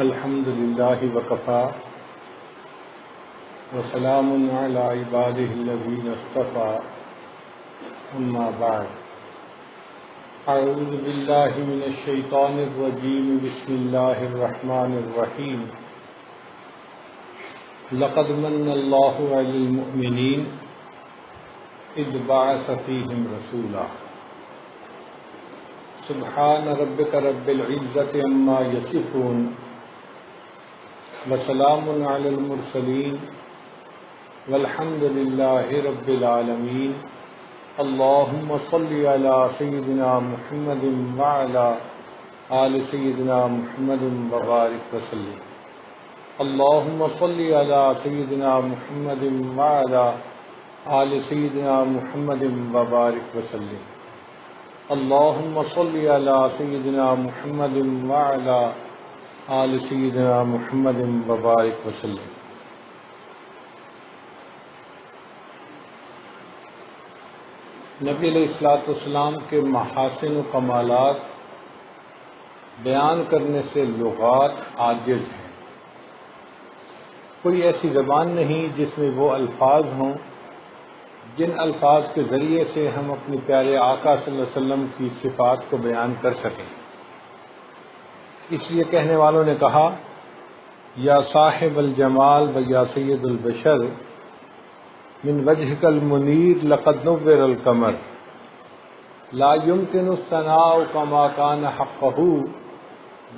الحمد لله وكفى وسلام على عباده الذين اصطفى أما بعد أعوذ بالله من الشيطان الرجيم بسم الله الرحمن الرحيم لقد من الله على المؤمنين إذ بعث فيهم رسولا سبحان ربك رب العزة عما يصفون وسلام على المرسلين والحمد لله رب العالمين اللهم صل على سيدنا محمد وعلى آل سيدنا محمد وبارك وسلم اللهم صل على سيدنا محمد وعلى آل سيدنا محمد وبارك وسلم اللهم صل على سيدنا محمد وعلى آل سيدنا محمد وبارك وسلم. نبی علیہ الصلوۃ والسلام کے محاسن و کمالات بیان کرنے سے لغات عاجز ہیں. کوئی ایسی زبان نہیں جس میں وہ الفاظ ہوں جن الفاظ کے ذریعے سے ہم اپنے پیارے آقا صلی اللہ علیہ وسلم کی صفات کو بیان کر سکیں. اس لیے کہنے والوں نے کہا یا صاحب الجمال و یا سید البشر من وجهك المنیر لقد نور القمر لا يمكن الثناء كما كان حقه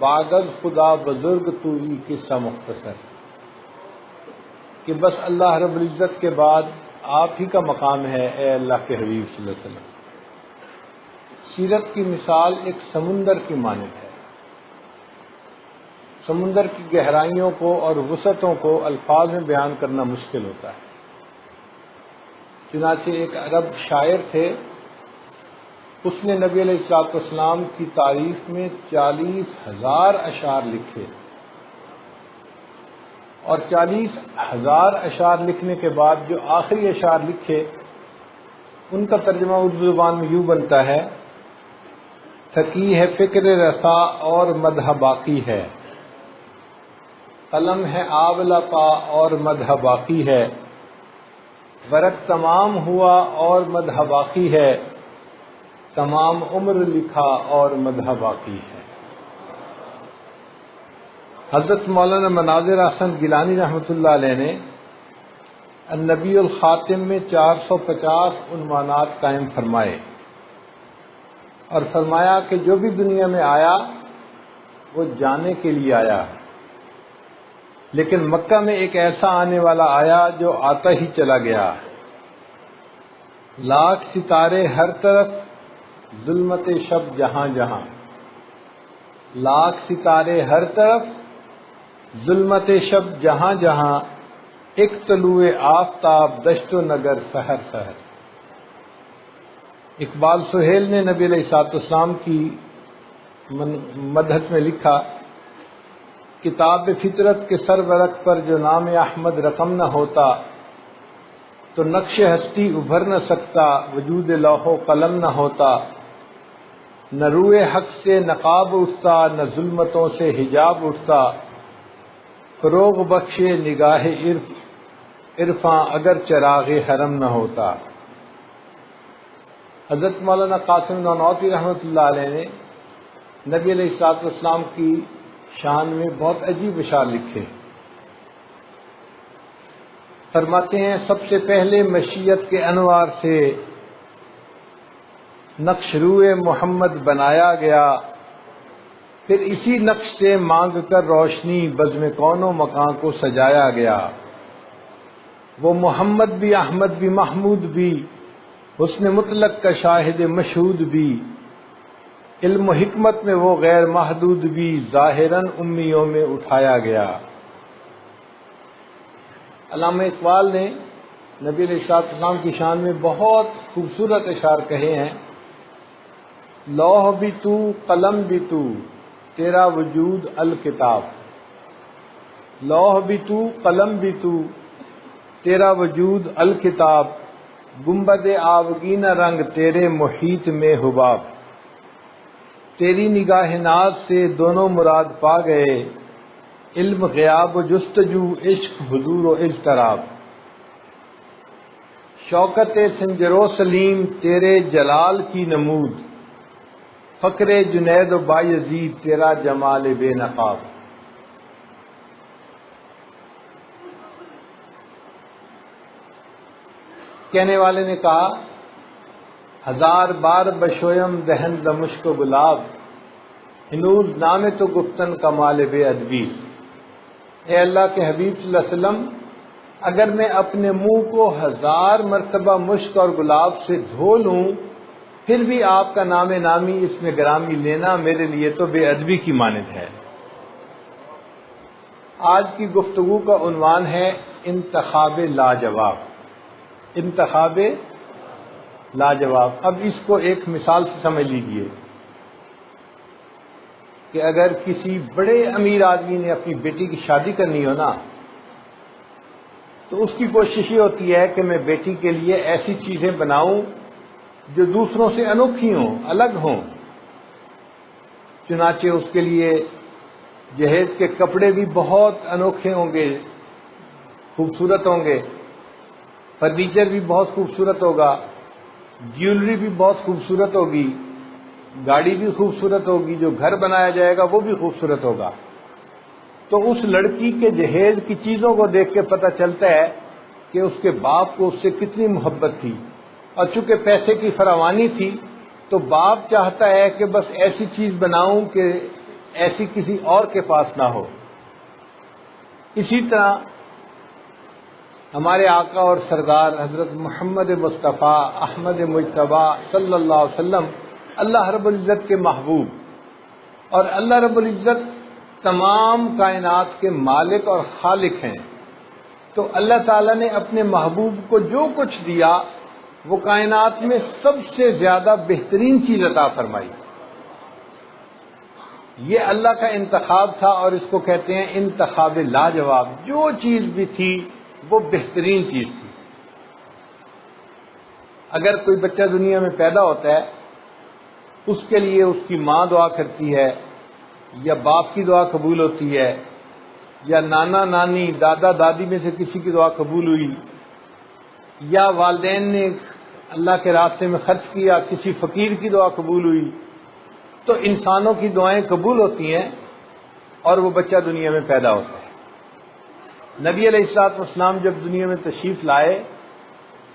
بعد خدا بزرگ تو ہی قصہ مختصر کہ بس اللہ رب العزت کے بعد آپ ہی کا مقام ہے اے اللہ کے حبیب صلی اللہ علیہ وسلم. سیرت کی مثال ایک سمندر کی مانند ہے. سمندر کی گہرائیوں کو اور وسعتوں کو الفاظ میں بیان کرنا مشکل ہوتا ہے. چنانچہ ایک عرب شاعر تھے، اس نے نبی علیہ الصلوۃ والسلام کی تعریف میں 40,000 اشعار لکھے، اور 40,000 اشعار لکھنے کے بعد جو آخری اشعار لکھے ان کا ترجمہ اردو زبان میں یوں بنتا ہے تھکی ہے فکر رسا اور مدح باقی ہے، قلم ہے آولا پا اور مدح باقی ہے، ورق تمام ہوا اور مدح باقی ہے، تمام عمر لکھا اور مدح باقی ہے. حضرت مولانا مناظر احسن گیلانی رحمۃ اللہ علیہ نے النبی الخاتم میں 450 عنوانات قائم فرمائے اور فرمایا کہ جو بھی دنیا میں آیا وہ جانے کے لیے آیا، لیکن مکہ میں ایک ایسا آنے والا آیا جو آتا ہی چلا گیا. لاکھ ستارے ہر طرف ظلمت شب جہاں جہاں، لاکھ ستارے ہر طرف ظلمت شب جہاں جہاں، ایک طلوع آفتاب دشت و نگر سحر سحر. اقبال سہیل نے نبی علیہ الصلوۃ والسلام کی مدحت میں لکھا کتاب فطرت کے سرورق پر جو نام احمد رقم نہ ہوتا تو نقش ہستی ابھر نہ سکتا، وجود لوح و قلم نہ ہوتا، نہ روئے حق سے نقاب اٹھتا، نہ ظلمتوں سے حجاب اٹھتا، فروغ بخشے نگاہ عرفاں اگر چراغ حرم نہ ہوتا. حضرت مولانا قاسم نانوتوی رحمۃ اللہ علیہ نے نبی علیہ الصلوۃ والسلام کی شان میں بہت عجیب اشعار لکھے. فرماتے ہیں سب سے پہلے مشیت کے انوار سے نقش روئے محمد بنایا گیا، پھر اسی نقش سے مانگ کر روشنی بزم کون و مکان کو سجایا گیا. وہ محمد بھی احمد بھی محمود بھی، حسن مطلق کا شاہد مشہود بھی، علم و حکمت میں وہ غیر محدود بھی، ظاہراً امیوں میں اٹھایا گیا. علامہ اقبال نے نبی علیہ السلام کی شان میں بہت خوبصورت اشعار کہے ہیں. لوح بھی تو قلم بھی تو تیرا وجود الکتاب، لوح بھی تو قلم بھی تو تیرا وجود الکتاب، گنبد آبگینہ رنگ تیرے محیط میں حباب، تیری نگاہ ناز سے دونوں مراد پا گئے، علم غیاب و جستجو، عشق حضور و اضطراب، شوکت سنجر و سلیم تیرے جلال کی نمود، فقر جنید و بایزید تیرا جمال بے نقاب۔ کہنے والے نے کہا، ہزار بار بشویم دہن ز مشک و گلاب، ہنوز نام تو گفتن کمال بے ادبی۔ اے اللہ کے حبیب صلی اللہ علیہ وسلم، اگر میں اپنے منہ کو 1000 مرتبہ مشک اور گلاب سے دھو لوں پھر بھی آپ کا نام نامی اس میں گرامی لینا میرے لیے تو بے ادبی کی مانند ہے۔ آج کی گفتگو کا عنوان ہے انتخاب لاجواب۔ انتخاب لاجواب۔ اب اس کو ایک مثال سے سمجھ لیجئے کہ اگر کسی بڑے امیر آدمی نے اپنی بیٹی کی شادی کرنی ہو نا تو اس کی کوشش یہ ہوتی ہے کہ میں بیٹی کے لیے ایسی چیزیں بناؤں جو دوسروں سے انوکھی ہوں، الگ ہوں۔ چنانچہ اس کے لیے جہیز کے کپڑے بھی بہت انوکھے ہوں گے، خوبصورت ہوں گے، فرنیچر بھی بہت خوبصورت ہوگا، جیولری بھی بہت خوبصورت ہوگی، گاڑی بھی خوبصورت ہوگی، جو گھر بنایا جائے گا وہ بھی خوبصورت ہوگا۔ تو اس لڑکی کے جہیز کی چیزوں کو دیکھ کے پتہ چلتا ہے کہ اس کے باپ کو اس سے کتنی محبت تھی، اور چونکہ پیسے کی فراوانی تھی تو باپ چاہتا ہے کہ بس ایسی چیز بناؤں کہ ایسی کسی اور کے پاس نہ ہو۔ اسی طرح ہمارے آقا اور سردار حضرت محمد مصطفیٰ احمد مجتبیٰ صلی اللہ علیہ وسلم اللہ رب العزت کے محبوب، اور اللہ رب العزت تمام کائنات کے مالک اور خالق ہیں، تو اللہ تعالیٰ نے اپنے محبوب کو جو کچھ دیا وہ کائنات میں سب سے زیادہ بہترین چیز عطا فرمائی۔ یہ اللہ کا انتخاب تھا اور اس کو کہتے ہیں انتخاب لاجواب۔ جو چیز بھی تھی وہ بہترین چیز تھی۔ اگر کوئی بچہ دنیا میں پیدا ہوتا ہے اس کے لیے اس کی ماں دعا کرتی ہے یا باپ کی دعا قبول ہوتی ہے یا نانا نانی دادا دادی میں سے کسی کی دعا قبول ہوئی یا والدین نے اللہ کے راستے میں خرچ کیا کسی فقیر کی دعا قبول ہوئی، تو انسانوں کی دعائیں قبول ہوتی ہیں اور وہ بچہ دنیا میں پیدا ہوتا ہے۔ نبی علیہ الصلوۃ والسلام جب دنیا میں تشریف لائے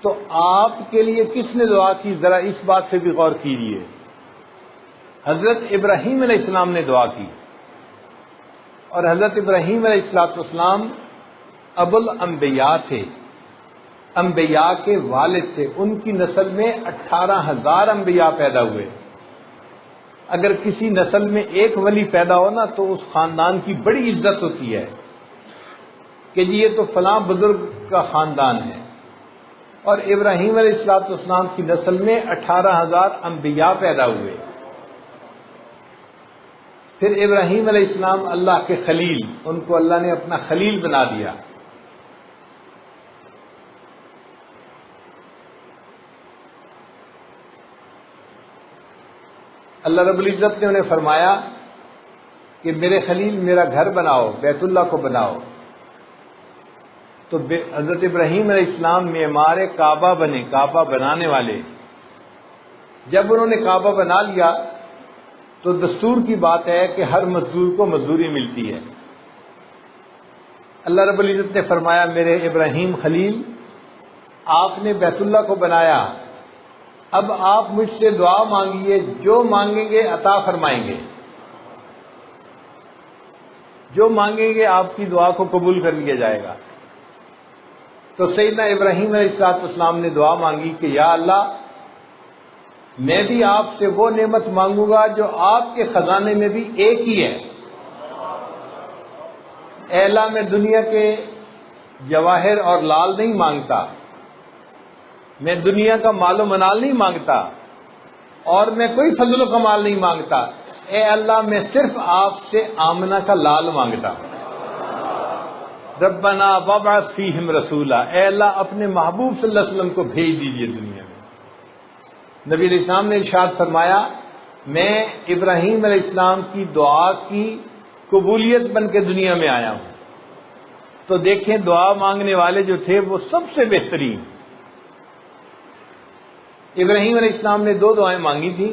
تو آپ کے لیے کس نے دعا کی، ذرا اس بات سے بھی غور کیجیے۔ حضرت ابراہیم علیہ السلام نے دعا کی، اور حضرت ابراہیم علیہ السلام ابو الانبیاء تھے، انبیاء کے والد تھے۔ ان کی نسل میں 18,000 انبیاء پیدا ہوئے۔ اگر کسی نسل میں ایک ولی پیدا ہو نا تو اس خاندان کی بڑی عزت ہوتی ہے کہ جی یہ تو فلاں بزرگ کا خاندان ہے۔ اور ابراہیم علیہ السلام کی نسل میں 18,000 انبیاء پیدا ہوئے۔ پھر ابراہیم علیہ السلام اللہ کے خلیل، ان کو اللہ نے اپنا خلیل بنا دیا۔ اللہ رب العزت نے انہیں فرمایا کہ میرے خلیل میرا گھر بناؤ، بیت اللہ کو بناؤ۔ تو حضرت ابراہیم علیہ السلام معمار کعبہ بنے، کعبہ بنانے والے۔ جب انہوں نے کعبہ بنا لیا تو دستور کی بات ہے کہ ہر مزدور کو مزدوری ملتی ہے۔ اللہ رب العزت نے فرمایا میرے ابراہیم خلیل آپ نے بیت اللہ کو بنایا، اب آپ مجھ سے دعا مانگیے، جو مانگیں گے عطا فرمائیں گے، جو مانگیں گے آپ کی دعا کو قبول کر لیا جائے گا۔ تو سیدنا ابراہیم علیہ السلام نے دعا مانگی کہ یا اللہ میں بھی آپ سے وہ نعمت مانگوں گا جو آپ کے خزانے میں بھی ایک ہی ہے۔ اے اللہ میں دنیا کے جواہر اور لال نہیں مانگتا، میں دنیا کا مال و منال نہیں مانگتا، اور میں کوئی فضل و کمال نہیں مانگتا۔ اے اللہ میں صرف آپ سے آمنہ کا لال مانگتا ہوں۔ ربنا وابعث فیہم رسولا، اے اللہ اپنے محبوب صلی اللہ علیہ وسلم کو بھیج دیجئے دنیا میں۔ نبی علیہ السلام نے ارشاد فرمایا میں ابراہیم علیہ السلام کی دعا کی قبولیت بن کے دنیا میں آیا ہوں۔ تو دیکھیں دعا مانگنے والے جو تھے وہ سب سے بہترین، ابراہیم علیہ السلام نے 2 دعائیں مانگی تھی۔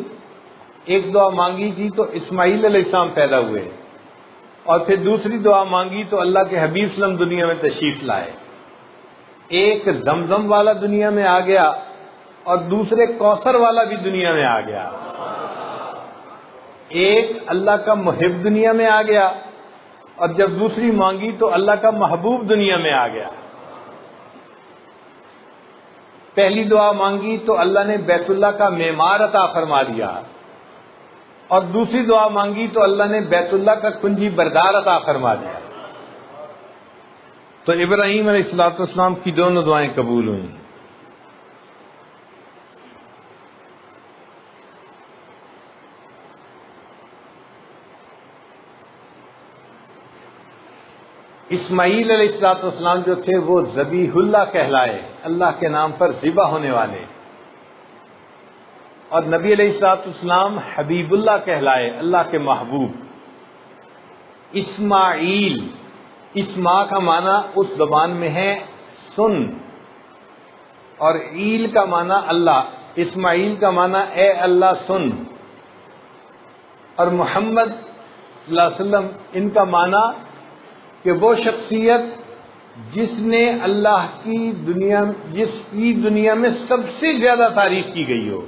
ایک دعا مانگی تھی تو اسماعیل علیہ السلام پیدا ہوئے، اور پھر دوسری دعا مانگی تو اللہ کے حبیب صلی اللہ علیہ وسلم دنیا میں تشریف لائے۔ ایک زمزم والا دنیا میں آ گیا اور دوسرے کوثر والا بھی دنیا میں آ گیا۔ ایک اللہ کا محب دنیا میں آ گیا، اور جب دوسری مانگی تو اللہ کا محبوب دنیا میں آ گیا۔ پہلی دعا مانگی تو اللہ نے بیت اللہ کا معمار عطا فرما دیا، اور دوسری دعا مانگی تو اللہ نے بیت اللہ کا کنجی بردار عطا فرما دیا۔ تو ابراہیم علیہ السلام کی دونوں دعائیں قبول ہوئیں۔ اسماعیل علیہ السلام جو تھے وہ ذبیح اللہ کہلائے، اللہ کے نام پر ذبح ہونے والے، اور نبی علیہ السلام حبیب اللہ کہلائے، اللہ کے محبوب۔ اسماعیل، اسما کا معنی اس زبان میں ہے سن، اور عیل کا معنی اللہ، اسماعیل کا معنی اے اللہ سن، اور محمد صلی اللہ علیہ وسلم ان کا معنی کہ وہ شخصیت جس نے اللہ کی دنیا میں سب سے زیادہ تعریف کی گئی ہو،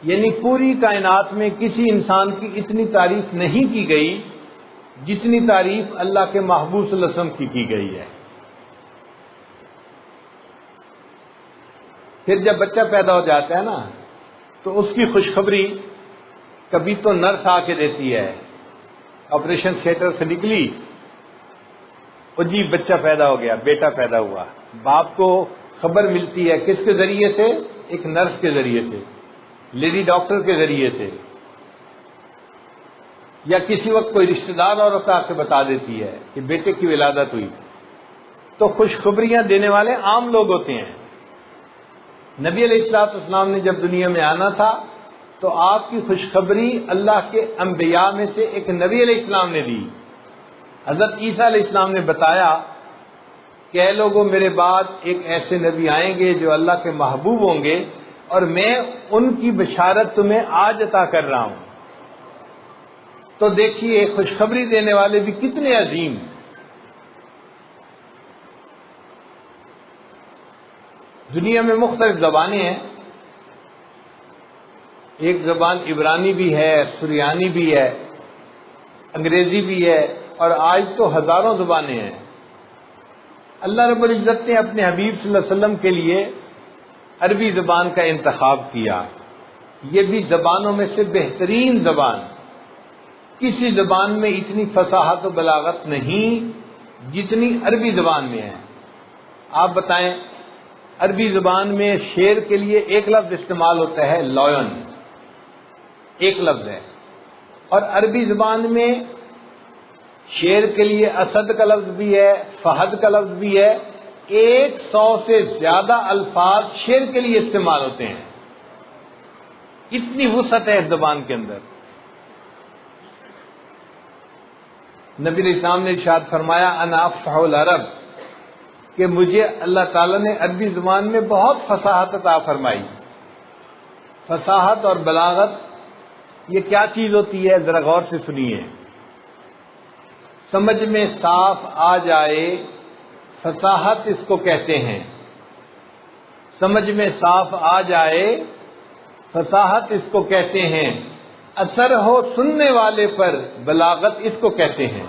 یعنی پوری کائنات میں کسی انسان کی اتنی تعریف نہیں کی گئی جتنی تعریف اللہ کے محبوب صلی اللہ علیہ وسلم کی گئی ہے۔ پھر جب بچہ پیدا ہو جاتا ہے نا تو اس کی خوشخبری کبھی تو نرس آ کے دیتی ہے، آپریشن تھیٹر سے نکلی اور جی بچہ پیدا ہو گیا، بیٹا پیدا ہوا، باپ کو خبر ملتی ہے کس کے ذریعے سے؟ ایک نرس کے ذریعے سے، لیڈی ڈاکٹر کے ذریعے سے، یا کسی وقت کوئی رشتہ دار عورت آ کے بتا دیتی ہے کہ بیٹے کی ولادت ہوئی۔ تو خوشخبریاں دینے والے عام لوگ ہوتے ہیں۔ نبی علیہ السلام نے جب دنیا میں آنا تھا تو آپ کی خوشخبری اللہ کے انبیاء میں سے ایک نبی علیہ السلام نے دی۔ حضرت عیسیٰ علیہ السلام نے بتایا کہ اے لوگوں، میرے بعد ایک ایسے نبی آئیں گے جو اللہ کے محبوب ہوں گے، اور میں ان کی بشارت تمہیں آج عطا کر رہا ہوں۔ تو دیکھیے خوشخبری دینے والے بھی کتنے عظیم۔ دنیا میں مختلف زبانیں ہیں، ایک زبان عبرانی بھی ہے، سریانی بھی ہے، انگریزی بھی ہے، اور آج تو ہزاروں زبانیں ہیں۔ اللہ رب العزت نے اپنے حبیب صلی اللہ علیہ وسلم کے لیے عربی زبان کا انتخاب کیا۔ یہ بھی زبانوں میں سے بہترین زبان، کسی زبان میں اتنی فصاحت و بلاغت نہیں جتنی عربی زبان میں ہے۔ آپ بتائیں، عربی زبان میں شیر کے لیے ایک لفظ استعمال ہوتا ہے لائن، ایک لفظ ہے، اور عربی زبان میں شیر کے لیے اسد کا لفظ بھی ہے، فہد کا لفظ بھی ہے، 100 سے زیادہ الفاظ شیر کے لیے استعمال ہوتے ہیں۔ اتنی وسعت ہے اس زبان کے اندر۔ نبی علیہ السلام نے ارشاد فرمایا انا افصح العرب، کہ مجھے اللہ تعالیٰ نے عربی زبان میں بہت فصاحت عطا فرمائی۔ فصاحت اور بلاغت یہ کیا چیز ہوتی ہے؟ ذرا غور سے سنیے۔ سمجھ میں صاف آ جائے، فصاحت اس کو کہتے ہیں۔ سمجھ میں صاف آ جائے، فصاحت اس کو کہتے ہیں۔ اثر ہو سننے والے پر، بلاغت اس کو کہتے ہیں۔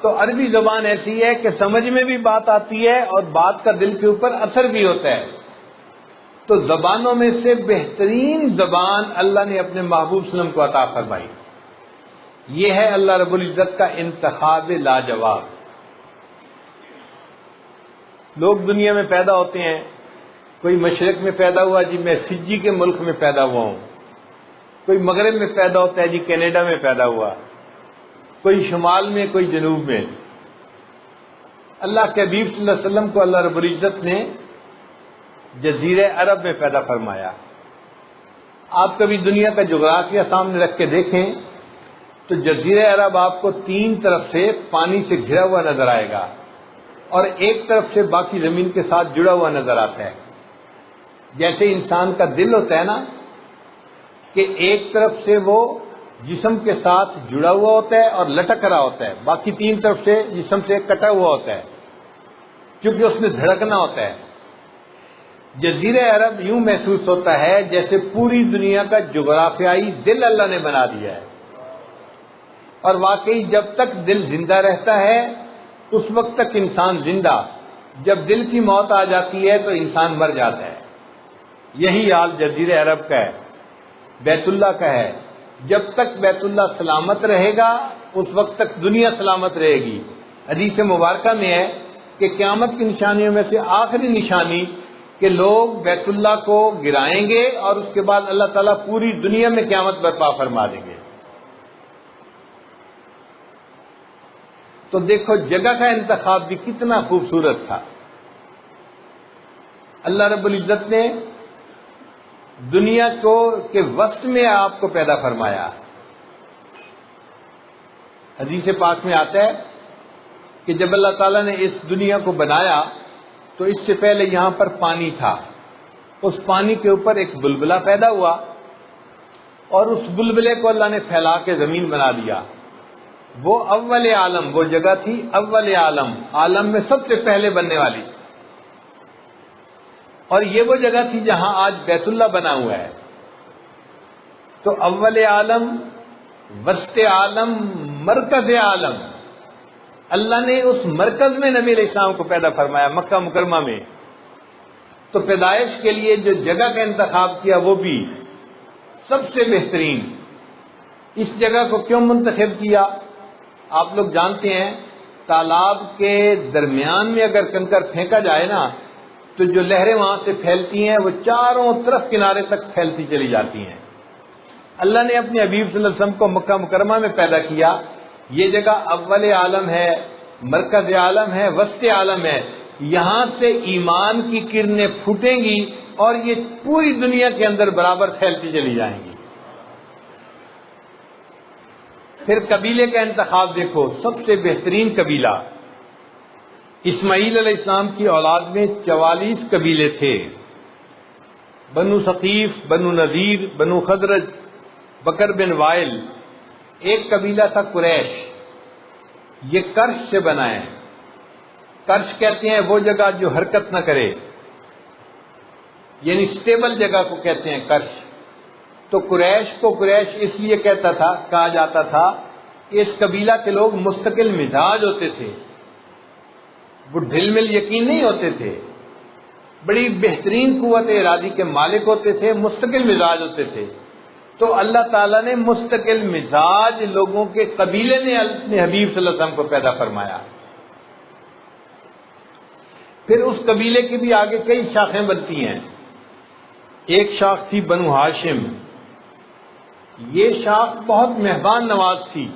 تو عربی زبان ایسی ہے کہ سمجھ میں بھی بات آتی ہے اور بات کا دل کے اوپر اثر بھی ہوتا ہے۔ تو زبانوں میں سے بہترین زبان اللہ نے اپنے محبوب صلی اللہ علیہ وسلم کو عطا فرمائی۔ یہ ہے اللہ رب العزت کا انتخاب لاجواب۔ لوگ دنیا میں پیدا ہوتے ہیں، کوئی مشرق میں پیدا ہوا، جی میں فجی کے ملک میں پیدا ہوا ہوں، کوئی مغرب میں پیدا ہوتا ہے، جی کینیڈا میں پیدا ہوا، کوئی شمال میں، کوئی جنوب میں۔ اللہ کے حبیب صلی اللہ علیہ وسلم کو اللہ رب العزت نے جزیرہ عرب میں پیدا فرمایا۔ آپ کبھی دنیا کا جغرافیہ سامنے رکھ کے دیکھیں تو جزیرہ عرب آپ کو تین طرف سے پانی سے گھرا ہوا نظر آئے گا اور ایک طرف سے باقی زمین کے ساتھ جڑا ہوا نظر آتا ہے. جیسے انسان کا دل ہوتا ہے نا کہ ایک طرف سے وہ جسم کے ساتھ جڑا ہوا ہوتا ہے اور لٹک رہا ہوتا ہے، باقی تین طرف سے جسم سے کٹا ہوا ہوتا ہے کیونکہ اس میں دھڑکنا ہوتا ہے. جزیرہ عرب یوں محسوس ہوتا ہے جیسے پوری دنیا کا جغرافیائی دل اللہ نے بنا دیا ہے. اور واقعی جب تک دل زندہ رہتا ہے اس وقت تک انسان زندہ، جب دل کی موت آ جاتی ہے تو انسان مر جاتا ہے. یہی حال جزیرہ عرب کا ہے، بیت اللہ کا ہے. جب تک بیت اللہ سلامت رہے گا اس وقت تک دنیا سلامت رہے گی. حدیث مبارکہ میں ہے کہ قیامت کی نشانیوں میں سے آخری نشانی کہ لوگ بیت اللہ کو گرائیں گے اور اس کے بعد اللہ تعالیٰ پوری دنیا میں قیامت برپا فرما دیں گے. تو دیکھو جگہ کا انتخاب بھی کتنا خوبصورت تھا. اللہ رب العزت نے دنیا کو کے وسط میں آپ کو پیدا فرمایا. حدیث پاک میں آتا ہے کہ جب اللہ تعالیٰ نے اس دنیا کو بنایا تو اس سے پہلے یہاں پر پانی تھا. اس پانی کے اوپر ایک بلبلہ پیدا ہوا اور اس بلبلے کو اللہ نے پھیلا کے زمین بنا دیا. وہ اول عالم، وہ جگہ تھی اول عالم، عالم میں سب سے پہلے بننے والی. اور یہ وہ جگہ تھی جہاں آج بیت اللہ بنا ہوا ہے. تو اول عالم، وسط عالم، مرکز عالم، اللہ نے اس مرکز میں نبی علیہ السلام کو پیدا فرمایا مکہ مکرمہ میں. تو پیدائش کے لیے جو جگہ کا انتخاب کیا وہ بھی سب سے بہترین. اس جگہ کو کیوں منتخب کیا؟ آپ لوگ جانتے ہیں تالاب کے درمیان میں اگر کنکر پھینکا جائے نا تو جو لہریں وہاں سے پھیلتی ہیں وہ چاروں طرف کنارے تک پھیلتی چلی جاتی ہیں. اللہ نے اپنے حبیب صلی اللہ علیہ وسلم کو مکہ مکرمہ میں پیدا کیا. یہ جگہ اول عالم ہے، مرکز عالم ہے، وسط عالم ہے. یہاں سے ایمان کی کرنیں پھوٹیں گی اور یہ پوری دنیا کے اندر برابر پھیلتی چلی جائیں گی. پھر قبیلے کا انتخاب دیکھو، سب سے بہترین قبیلہ. اسماعیل علیہ السلام کی اولاد میں 44 قبیلے تھے. بنو ثقیف، بنو نذیر، بنو خزرج، بکر بن وائل. ایک قبیلہ تھا قریش، یہ کرش سے بنا ہے. کرش کہتے ہیں وہ جگہ جو حرکت نہ کرے، یعنی سٹیبل جگہ کو کہتے ہیں کرش. تو قریش کو قریش اس لیے کہا جاتا تھا کہ اس قبیلہ کے لوگ مستقل مزاج ہوتے تھے، وہ ڈھل مل یقین نہیں ہوتے تھے، بڑی بہترین قوت ارادی کے مالک ہوتے تھے، مستقل مزاج ہوتے تھے. تو اللہ تعالیٰ نے مستقل مزاج لوگوں کے قبیلے نے اپنے حبیب صلی اللہ علیہ وسلم کو پیدا فرمایا. پھر اس قبیلے کی بھی آگے کئی شاخیں بنتی ہیں. ایک شاخ تھی بنو ہاشم. یہ شاخ بہت مہمان نواز تھی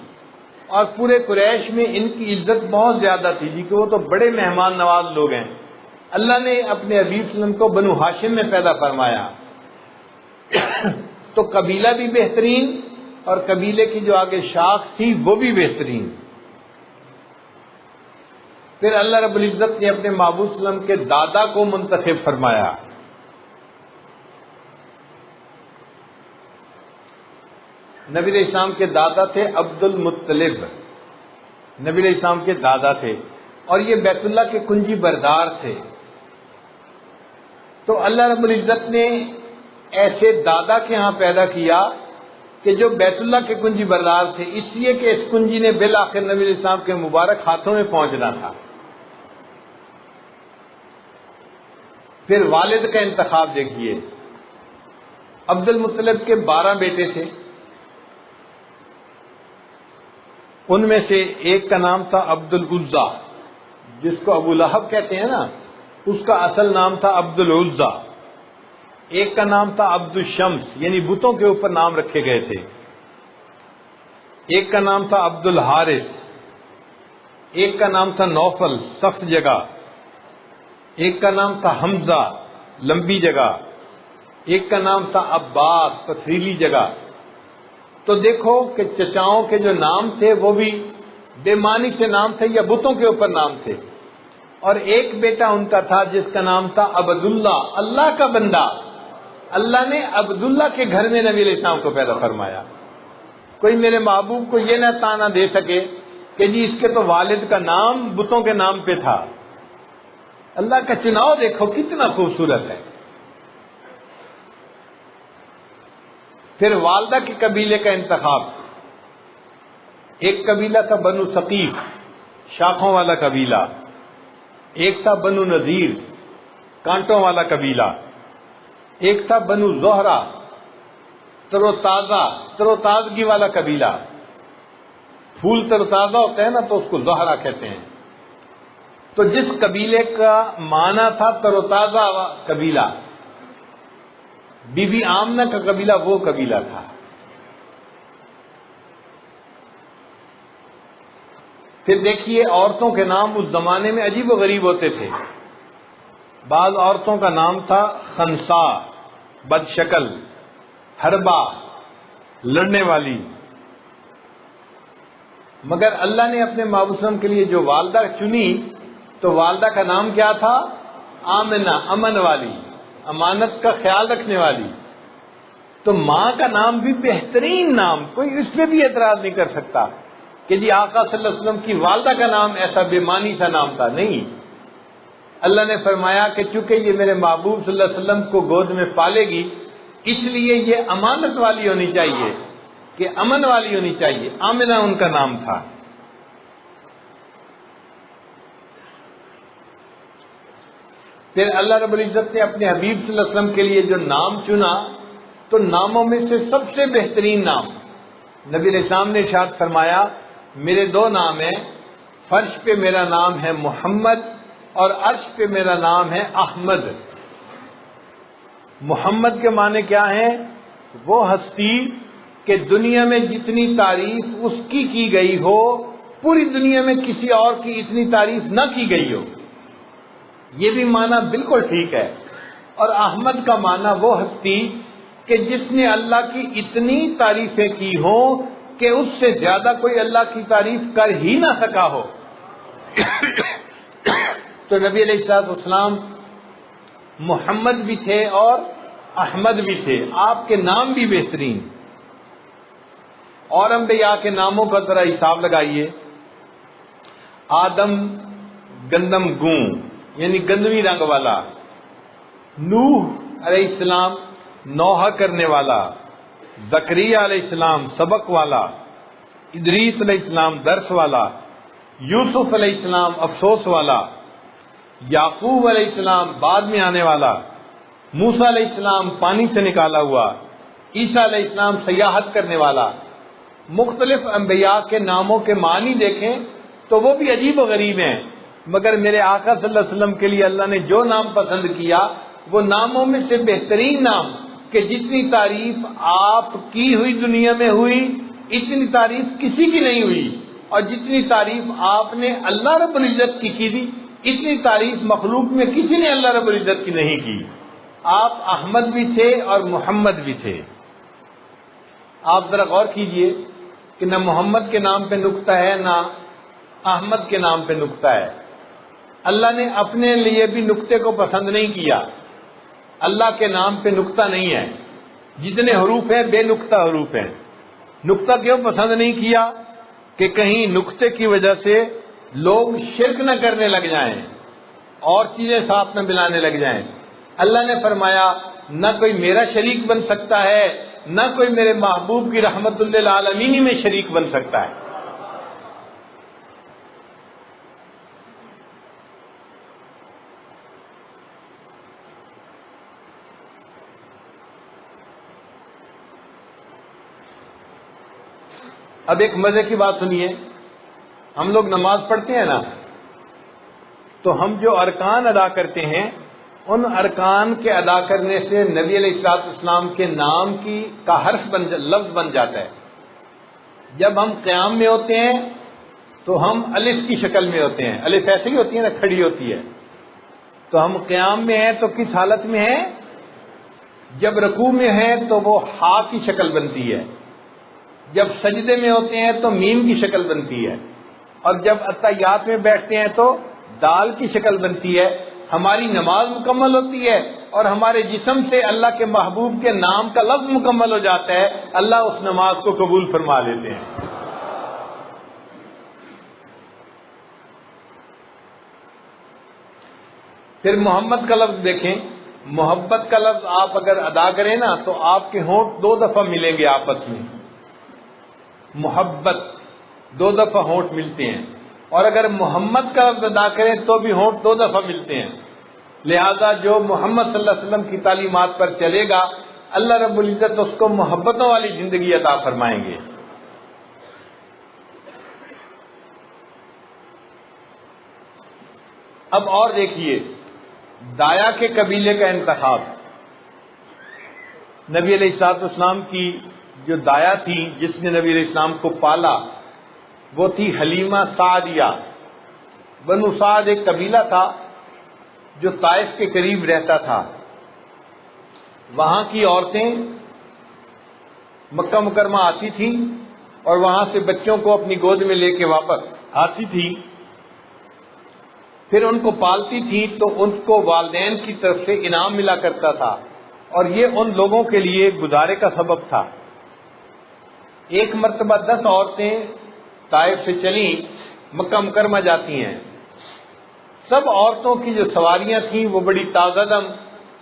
اور پورے قریش میں ان کی عزت بہت زیادہ تھی کہ وہ تو بڑے مہمان نواز لوگ ہیں. اللہ نے اپنے حبیب صلی اللہ علیہ وسلم کو بنو ہاشم میں پیدا فرمایا. تو قبیلہ بھی بہترین اور قبیلے کی جو آگے شاخ تھی وہ بھی بہترین. پھر اللہ رب العزت نے اپنے محبوب صلی اللہ علیہ وسلم کے دادا کو منتخب فرمایا. نبی علیہ السلام کے دادا تھے عبد المطلب، نبی علیہ السلام کے دادا تھے اور یہ بیت اللہ کے کنجی بردار تھے. تو اللہ رب العزت نے ایسے دادا کے ہاں پیدا کیا کہ جو بیت اللہ کے کنجی بردار تھے، اس لیے کہ اس کنجی نے بالآخر نبی علیہ السلام کے مبارک ہاتھوں میں پہنچنا تھا. پھر والد کا انتخاب دیکھیے. عبد المطلب کے 12 بیٹے تھے. ان میں سے ایک کا نام تھا عبد العزا، جس کو ابو لہب کہتے ہیں نا، اس کا اصل نام تھا عبد العزا. ایک کا نام تھا عبد الشمس، یعنی بتوں کے اوپر نام رکھے گئے تھے. ایک کا نام تھا عبد الحارث. ایک کا نام تھا نوفل، سخت جگہ. ایک کا نام تھا حمزہ، لمبی جگہ. ایک کا نام تھا عباس، پتھریلی جگہ. تو دیکھو کہ چچاؤں کے جو نام تھے وہ بھی بے معنی سے نام تھے یا بتوں کے اوپر نام تھے. اور ایک بیٹا ان کا تھا جس کا نام تھا عبداللہ، اللہ کا بندہ. اللہ نے عبداللہ کے گھر میں نبی علیہ السلام کو پیدا فرمایا. کوئی میرے محبوب کو یہ نہ تانا دے سکے کہ جی اس کے تو والد کا نام بتوں کے نام پہ تھا. اللہ کا چناؤ دیکھو کتنا خوبصورت ہے. پھر والدہ کے قبیلے کا انتخاب. ایک قبیلہ تھا بنو ثقیف، شاخوں والا قبیلہ. ایک تھا بنو نذیر، کانٹوں والا قبیلہ. ایک تھا بنو زہرہ، تر و تازگی والا قبیلہ. پھول تر و تازہ ہوتا ہے نا تو اس کو زہرہ کہتے ہیں. تو جس قبیلے کا معنی تھا تر و تازہ قبیلہ، بی بی آمنہ کا قبیلہ وہ قبیلہ تھا. پھر دیکھیے عورتوں کے نام اس زمانے میں عجیب و غریب ہوتے تھے. بعض عورتوں کا نام تھا خنسا، بد شکل، حربا، لڑنے والی. مگر اللہ نے اپنے محبوب صلی اللہ علیہ وسلم کے لیے جو والدہ چنی تو والدہ کا نام کیا تھا؟ آمنہ، امن والی، امانت کا خیال رکھنے والی. تو ماں کا نام بھی بہترین نام، کوئی اس پہ بھی اعتراض نہیں کر سکتا کہ جی آقا صلی اللہ علیہ وسلم کی والدہ کا نام ایسا بے معنی سا نام تھا. نہیں، اللہ نے فرمایا کہ چونکہ یہ میرے محبوب صلی اللہ علیہ وسلم کو گود میں پالے گی اس لیے یہ امانت والی ہونی چاہیے، کہ امن والی ہونی چاہیے. آمنہ ان کا نام تھا. پھر اللہ رب العزت نے اپنے حبیب صلی اللہ علیہ وسلم کے لیے جو نام چنا تو ناموں میں سے سب سے بہترین نام نبی علیہ السلام نے ارشاد فرمایا میرے دو نام ہیں، فرش پہ میرا نام ہے محمد اور عرش پہ میرا نام ہے احمد. محمد کے معنی کیا ہیں؟ وہ ہستی کہ دنیا میں جتنی تعریف اس کی گئی ہو پوری دنیا میں کسی اور کی اتنی تعریف نہ کی گئی ہو. یہ بھی معنی بالکل ٹھیک ہے. اور احمد کا معنی وہ ہستی کہ جس نے اللہ کی اتنی تعریفیں کی ہوں کہ اس سے زیادہ کوئی اللہ کی تعریف کر ہی نہ سکا ہو. تو نبی علیہ السلام محمد بھی تھے اور احمد بھی تھے. آپ کے نام بھی بہترین. اور انبیاء کے ناموں کا ذرا حساب لگائیے. آدم گندم گوں یعنی گندمی رنگ والا، نوح علیہ السلام نوحہ کرنے والا، زکریا علیہ السلام سبق والا، ادریس علیہ السلام درس والا، یوسف علیہ السلام افسوس والا، یعقوب علیہ السلام بعد میں آنے والا، موسیٰ علیہ السلام پانی سے نکالا ہوا، عیسیٰ علیہ السلام سیاحت کرنے والا. مختلف انبیاء کے ناموں کے معنی دیکھیں تو وہ بھی عجیب و غریب ہیں. مگر میرے آقا صلی اللہ علیہ وسلم کے لیے اللہ نے جو نام پسند کیا وہ ناموں میں سے بہترین نام کہ جتنی تعریف آپ کی ہوئی دنیا میں ہوئی اتنی تعریف کسی کی نہیں ہوئی، اور جتنی تعریف آپ نے اللہ رب العزت کی تھی اتنی تعریف مخلوق میں کسی نے اللہ رب العزت کی نہیں کی. آپ احمد بھی تھے اور محمد بھی تھے. آپ ذرا غور کیجئے کہ نہ محمد کے نام پہ نقطہ ہے نہ احمد کے نام پہ نقطہ ہے. اللہ نے اپنے لیے بھی نقطے کو پسند نہیں کیا. اللہ کے نام پہ نقطہ نہیں ہے. جتنے حروف ہیں بے نقطہ حروف ہیں. نقطہ کیوں پسند نہیں کیا؟ کہ کہیں نقطے کی وجہ سے لوگ شرک نہ کرنے لگ جائیں اور چیزیں ساتھ نہ ملانے لگ جائیں. اللہ نے فرمایا نہ کوئی میرا شریک بن سکتا ہے نہ کوئی میرے محبوب کی رحمت للعالمین میں شریک بن سکتا ہے. اب ایک مزے کی بات سنیے. ہم لوگ نماز پڑھتے ہیں نا تو ہم جو ارکان ادا کرتے ہیں ان ارکان کے ادا کرنے سے نبی علیہ الصلوۃ والسلام کے نام کا حرف لفظ بن جاتا ہے. جب ہم قیام میں ہوتے ہیں تو ہم الف کی شکل میں ہوتے ہیں. الف ایسے ہی ہوتی ہے نا، کھڑی ہوتی ہے. تو ہم قیام میں ہیں تو کس حالت میں ہیں؟ جب رکوع میں ہیں تو وہ ہا کی شکل بنتی ہے. جب سجدے میں ہوتے ہیں تو میم کی شکل بنتی ہے، اور جب اتحیات میں بیٹھتے ہیں تو دال کی شکل بنتی ہے۔ ہماری نماز مکمل ہوتی ہے اور ہمارے جسم سے اللہ کے محبوب کے نام کا لفظ مکمل ہو جاتا ہے، اللہ اس نماز کو قبول فرما لیتے ہیں۔ پھر محمد کا لفظ دیکھیں، محبت کا لفظ آپ اگر ادا کریں نا تو آپ کے ہونٹ 2 دفعہ ملیں گے آپس میں، محبت 2 دفعہ ہونٹ ملتے ہیں، اور اگر محمد کا لفظ ادا کریں تو بھی ہونٹ 2 دفعہ ملتے ہیں۔ لہذا جو محمد صلی اللہ علیہ وسلم کی تعلیمات پر چلے گا اللہ رب العزت اس کو محبتوں والی زندگی عطا فرمائیں گے۔ اب اور دیکھیے دایا کے قبیلے کا انتخاب۔ نبی علیہ الصلوۃ والسلام کی جو دایا تھی جس نے نبی علیہ السلام کو پالا وہ تھی حلیمہ سعدیہ۔ بنو سعد ایک قبیلہ تھا جو طائف کے قریب رہتا تھا۔ وہاں کی عورتیں مکہ مکرمہ آتی تھیں اور وہاں سے بچوں کو اپنی گود میں لے کے واپس آتی تھی، پھر ان کو پالتی تھی تو ان کو والدین کی طرف سے انعام ملا کرتا تھا، اور یہ ان لوگوں کے لیے گزارے کا سبب تھا۔ ایک مرتبہ 10 عورتیں طائف سے چلیں، مکہ مکرمہ جاتی ہیں۔ سب عورتوں کی جو سواریاں تھیں وہ بڑی تازہ دم،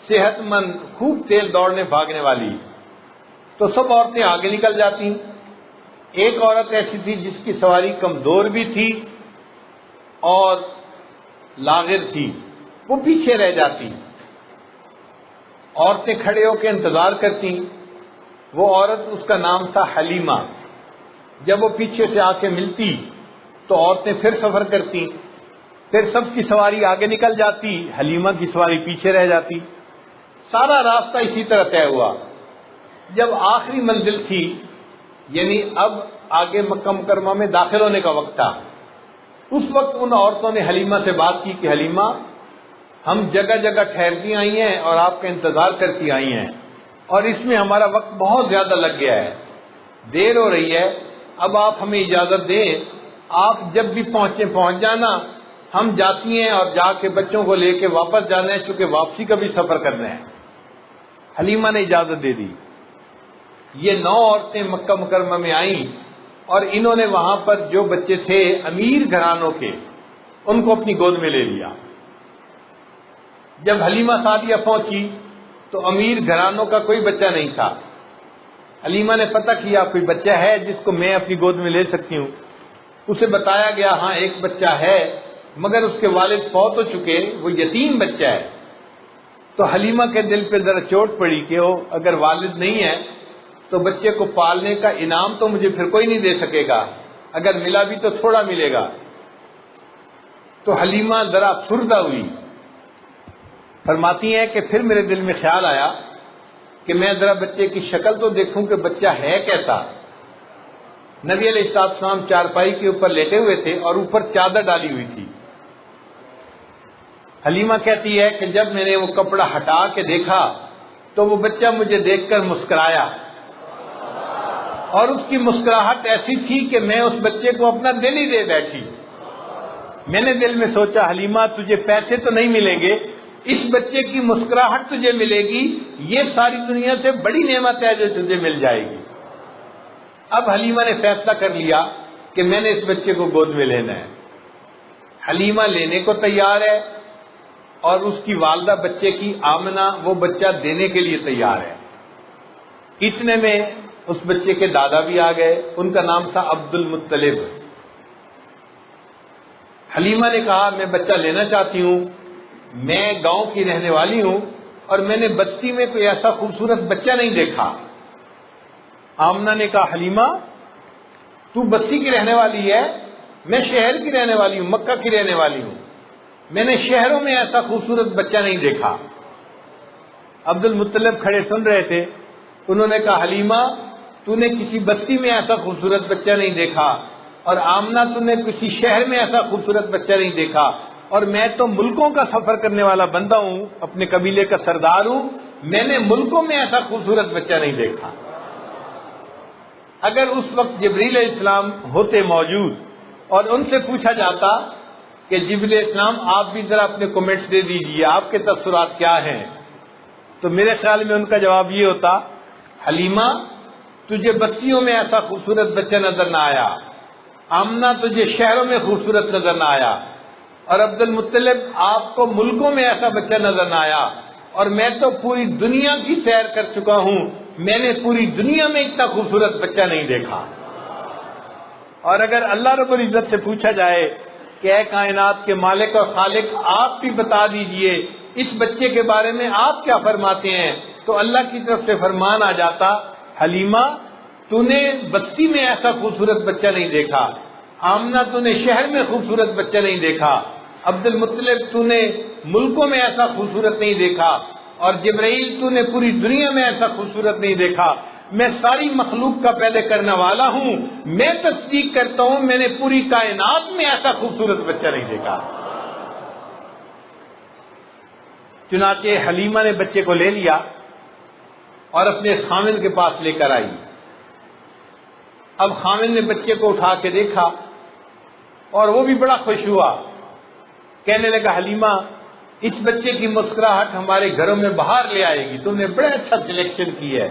صحت مند، خوب تیز دوڑنے بھاگنے والی، تو سب عورتیں آگے نکل جاتی۔ ایک عورت ایسی تھی جس کی سواری کمزور بھی تھی اور لاغر تھی، وہ پیچھے رہ جاتی۔ عورتیں کھڑے ہو کے انتظار کرتی۔ وہ عورت اس کا نام تھا حلیمہ۔ جب وہ پیچھے سے آ کے ملتی تو عورتیں پھر سفر کرتی، پھر سب کی سواری آگے نکل جاتی، حلیمہ کی سواری پیچھے رہ جاتی۔ سارا راستہ اسی طرح طے ہوا۔ جب آخری منزل تھی، یعنی اب آگے مکہ مکرمہ میں داخل ہونے کا وقت تھا، اس وقت ان عورتوں نے حلیمہ سے بات کی کہ حلیمہ ہم جگہ جگہ ٹھہرتی آئی ہیں اور آپ کا انتظار کرتی آئی ہیں، اور اس میں ہمارا وقت بہت زیادہ لگ گیا ہے، دیر ہو رہی ہے، اب آپ ہمیں اجازت دیں، آپ جب بھی پہنچ جانا، ہم جاتی ہیں اور جا کے بچوں کو لے کے واپس جانا ہے چونکہ واپسی کا بھی سفر کرنا ہے۔ حلیمہ نے اجازت دے دی۔ یہ 9 عورتیں مکہ مکرمہ میں آئیں اور انہوں نے وہاں پر جو بچے تھے امیر گھرانوں کے ان کو اپنی گود میں لے لیا۔ جب حلیمہ سعدیہ پہنچی تو امیر گھرانوں کا کوئی بچہ نہیں تھا۔ حلیمہ نے پتہ کیا کوئی بچہ ہے جس کو میں اپنی گود میں لے سکتی ہوں۔ اسے بتایا گیا ہاں ایک بچہ ہے مگر اس کے والد فوت ہو چکے، وہ یتیم بچہ ہے۔ تو حلیمہ کے دل پہ ذرا چوٹ پڑی کہ وہ اگر والد نہیں ہے تو بچے کو پالنے کا انعام تو مجھے پھر کوئی نہیں دے سکے گا، اگر ملا بھی تو تھوڑا ملے گا۔ تو حلیمہ ذرا افسردہ ہوئی۔ فرماتی ہیں کہ پھر میرے دل میں خیال آیا کہ میں ذرا بچے کی شکل تو دیکھوں کہ بچہ ہے کیسا۔ نبی علیہ السلام چارپائی کے اوپر لیٹے ہوئے تھے اور اوپر چادر ڈالی ہوئی تھی۔ حلیمہ کہتی ہے کہ جب میں نے وہ کپڑا ہٹا کے دیکھا تو وہ بچہ مجھے دیکھ کر مسکرایا، اور اس کی مسکراہٹ ایسی تھی کہ میں اس بچے کو اپنا دل ہی دے بیٹھی۔ میں نے دل میں سوچا حلیمہ تجھے پیسے تو نہیں ملیں گے، اس بچے کی مسکراہٹ تجھے ملے گی، یہ ساری دنیا سے بڑی نعمت ہے جو تجھے مل جائے گی۔ اب حلیمہ نے فیصلہ کر لیا کہ میں نے اس بچے کو گود میں لینا ہے۔ حلیمہ لینے کو تیار ہے اور اس کی والدہ بچے کی آمنہ وہ بچہ دینے کے لیے تیار ہے۔ اتنے میں اس بچے کے دادا بھی آ گئے، ان کا نام تھا عبد المطلب۔ حلیمہ نے کہا میں بچہ لینا چاہتی ہوں، میں گاؤں کی رہنے والی ہوں اور میں نے بستی میں کوئی ایسا خوبصورت بچہ نہیں دیکھا۔ آمنہ نے کہا حلیمہ تو بستی کی رہنے والی ہے، میں شہر کی رہنے والی ہوں، مکہ کی رہنے والی ہوں، میں نے شہروں میں ایسا خوبصورت بچہ نہیں دیکھا۔ عبد المطلب کھڑے سن رہے تھے، انہوں نے کہا حلیمہ تو نے کسی بستی میں ایسا خوبصورت بچہ نہیں دیکھا، اور آمنہ تو نے کسی شہر میں ایسا خوبصورت بچہ نہیں دیکھا، اور میں تو ملکوں کا سفر کرنے والا بندہ ہوں، اپنے قبیلے کا سردار ہوں، میں نے ملکوں میں ایسا خوبصورت بچہ نہیں دیکھا۔ اگر اس وقت جبریل علیہ السلام ہوتے موجود اور ان سے پوچھا جاتا کہ جبریل علیہ السلام آپ بھی ذرا اپنے کمنٹس دے دیجئے، آپ کے تاثرات کیا ہیں، تو میرے خیال میں ان کا جواب یہ ہوتا، حلیمہ تجھے بستیوں میں ایسا خوبصورت بچہ نظر نہ آیا، آمنہ تجھے شہروں میں خوبصورت نظر نہ آیا، اور عبد المطلب آپ کو ملکوں میں ایسا بچہ نظر نہ آیا، اور میں تو پوری دنیا کی سیر کر چکا ہوں، میں نے پوری دنیا میں اتنا خوبصورت بچہ نہیں دیکھا۔ اور اگر اللہ رب العزت سے پوچھا جائے کہ اے کائنات کے مالک اور خالق آپ بھی بتا دیجئے اس بچے کے بارے میں آپ کیا فرماتے ہیں، تو اللہ کی طرف سے فرمان آ جاتا، حلیمہ تو نے بستی میں ایسا خوبصورت بچہ نہیں دیکھا، آمنہ تو نے شہر میں خوبصورت بچہ نہیں دیکھا، عبد المطلب تو نے ملکوں میں ایسا خوبصورت نہیں دیکھا، اور جبرائیل تو نے پوری دنیا میں ایسا خوبصورت نہیں دیکھا، میں ساری مخلوق کا پیدا کرنے والا ہوں، میں تصدیق کرتا ہوں میں نے پوری کائنات میں ایسا خوبصورت بچہ نہیں دیکھا۔ چنانچہ حلیمہ نے بچے کو لے لیا اور اپنے خامن کے پاس لے کر آئی۔ اب خامن نے بچے کو اٹھا کے دیکھا اور وہ بھی بڑا خوش ہوا، کہنے لگا حلیمہ اس بچے کی مسکراہٹ ہمارے گھروں میں باہر لے آئے گی، تم نے بڑا اچھا سلیکشن کی ہے۔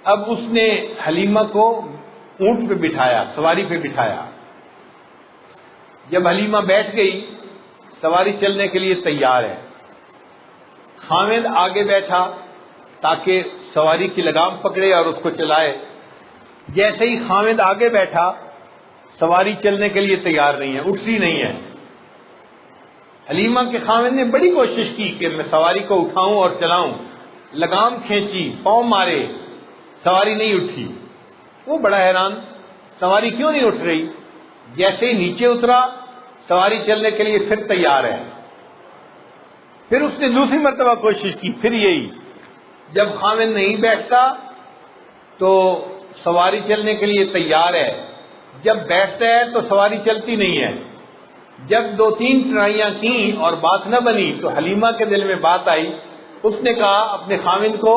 اب اس نے حلیمہ کو اونٹ پہ بٹھایا، سواری پہ بٹھایا۔ جب حلیمہ بیٹھ گئی، سواری چلنے کے لیے تیار ہے، خامد آگے بیٹھا تاکہ سواری کی لگام پکڑے اور اس کو چلائے۔ جیسے ہی خامد آگے بیٹھا، سواری چلنے کے لیے تیار نہیں ہے، اٹھتی نہیں ہے۔ حلیمہ کے خامد نے بڑی کوشش کی کہ میں سواری کو اٹھاؤں اور چلاؤں، لگام کھینچی، پاؤں مارے، سواری نہیں اٹھی۔ وہ بڑا حیران، سواری کیوں نہیں اٹھ رہی؟ جیسے ہی نیچے اترا، سواری چلنے کے لیے پھر تیار ہے۔ پھر اس نے دوسری مرتبہ کوشش کی، پھر یہی۔ جب خامد نہیں بیٹھتا تو سواری چلنے کے لیے تیار ہے، جب بیٹھتا ہے تو سواری چلتی نہیں ہے۔ جب 2-3 ٹرائیاں کی اور بات نہ بنی تو حلیمہ کے دل میں بات آئی، اس نے کہا اپنے خامد کو